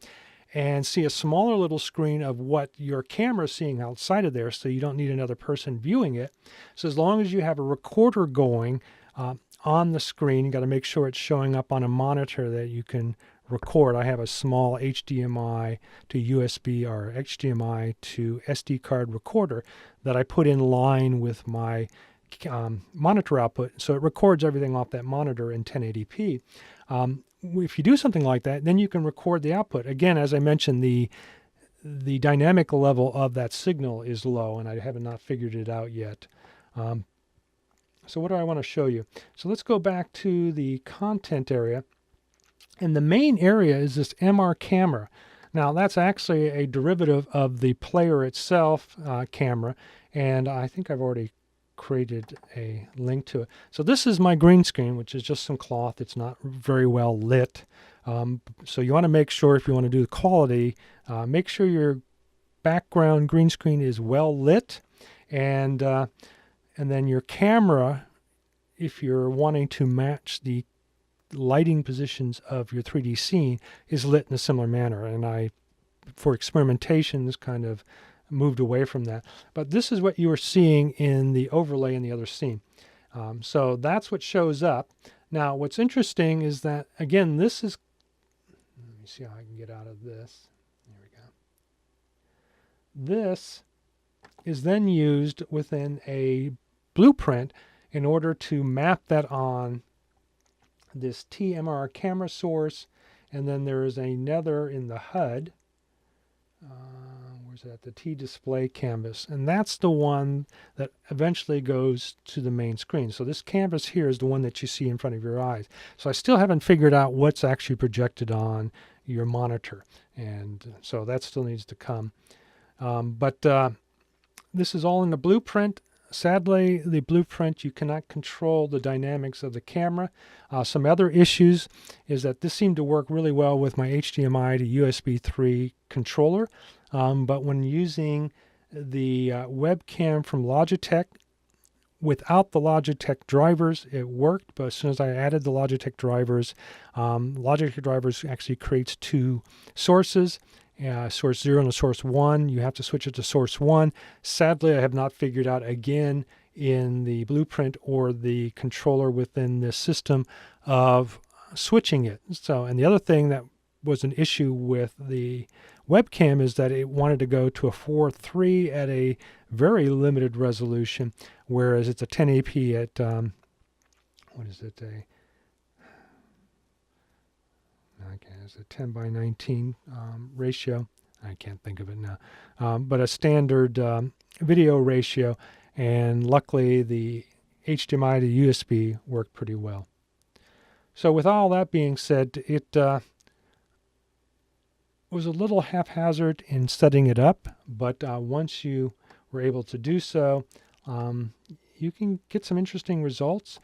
Speaker 2: and see a smaller little screen of what your camera is seeing outside of there, so you don't need another person viewing it. So as long as you have a recorder going on the screen, you got to make sure it's showing up on a monitor that you can record. I have a small HDMI to USB or HDMI to SD card recorder that I put in line with my monitor output, so it records everything off that monitor in 1080p. If you do something like that, then you can record the output. Again, as I mentioned, the dynamic level of that signal is low, and I have not figured it out yet. So what do I want to show you? So let's go back to the content area. And the main area is this MR camera. Now that's actually a derivative of the player itself camera, and I think I've already created a link to it. So this is my green screen, which is just some cloth. It's not very well lit. So you want to make sure, if you want to do the quality, make sure your background green screen is well lit, and then your camera, if you're wanting to match the lighting positions of your 3D scene, is lit in a similar manner. And I, for experimentations, kind of moved away from that. But this is what you are seeing in the overlay in the other scene. So that's what shows up. Now what's interesting is that, again, this is, let me see how I can get out of this. There we go. This is then used within a blueprint in order to map that on this TMR camera source, and then there is another in the HUD. Where's that? The T display canvas, and that's the one that eventually goes to the main screen. So this canvas here is the one that you see in front of your eyes. So I still haven't figured out what's actually projected on your monitor, and so that still needs to come. But this is all in the blueprint. Sadly, the blueprint, you cannot control the dynamics of the camera. Some other issues is that this seemed to work really well with my HDMI to USB 3 controller, but when using the webcam from Logitech, without the Logitech drivers, it worked, but as soon as I added the Logitech drivers actually creates two sources. Source 0 and source 1. You have to switch it to source 1. Sadly, I have not figured out again in the blueprint or the controller within this system of switching it. So, and the other thing that was an issue with the webcam is that it wanted to go to a 4:3 at a very limited resolution, whereas it's a 1080p at what is it, it's a 10 by 19 ratio. I can't think of it now. But a standard video ratio, and luckily the HDMI to USB worked pretty well. So with all that being said, it was a little haphazard in setting it up, but once you were able to do so, you can get some interesting results.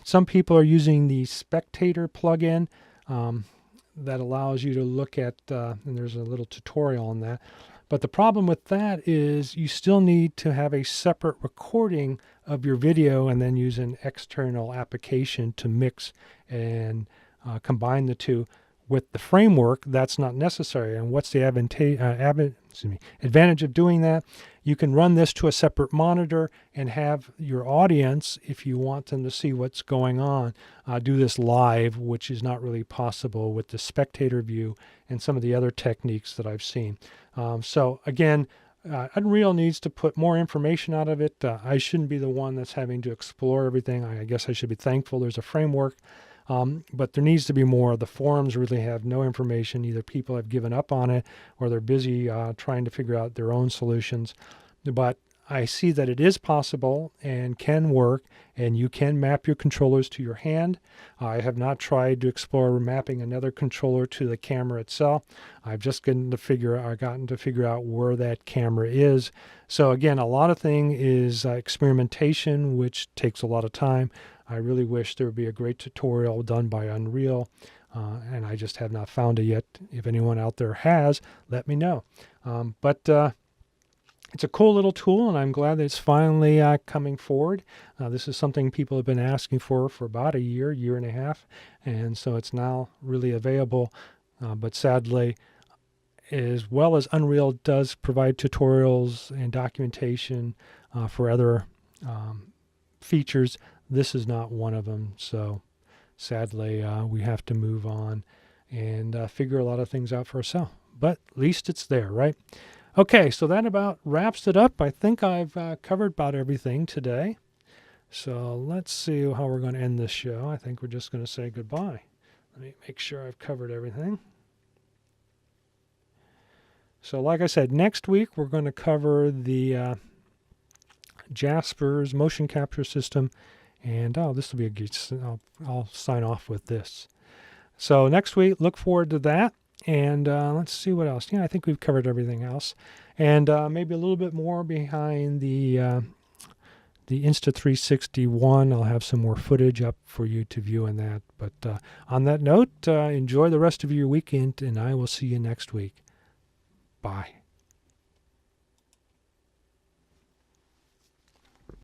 Speaker 2: Some people are using the Spectator plugin that allows you to look at, and there's a little tutorial on that. But the problem with that is you still need to have a separate recording of your video and then use an external application to mix and combine the two. With the framework, that's not necessary. And what's the advantage of doing that? You can run this to a separate monitor and have your audience, if you want them to see what's going on, do this live, which is not really possible with the spectator view and some of the other techniques that I've seen. So again, Unreal needs to put more information out of it. I shouldn't be the one that's having to explore everything. I guess I should be thankful there's a framework. But there needs to be more. The forums really have no information. Either people have given up on it or they're busy trying to figure out their own solutions. But I see that it is possible and can work, and you can map your controllers to your hand. I have not tried to explore mapping another controller to the camera itself. I've just gotten to figure out where that camera is. So again, a lot of thing is experimentation, which takes a lot of time. I really wish there would be a great tutorial done by Unreal, and I just have not found it yet. If anyone out there has, let me know. But it's a cool little tool, and I'm glad that it's finally coming forward. This is something people have been asking for about a year and a half, and so it's now really available. But sadly, as well as Unreal does provide tutorials and documentation for other features, this is not one of them. So sadly, we have to move on and figure a lot of things out for ourselves. But at least it's there, right? Okay, so that about wraps it up. I think I've covered about everything today. So let's see how we're going to end this show. I think we're just going to say goodbye. Let me make sure I've covered everything. So like I said, next week we're going to cover the Jasper's motion capture system. And this will be a good, I'll sign off with this. So next week, look forward to that. And let's see what else. Yeah, I think we've covered everything else. And maybe a little bit more behind the Insta360 I'll have some more footage up for you to view in that. But on that note, enjoy the rest of your weekend, and I will see you next week. Bye.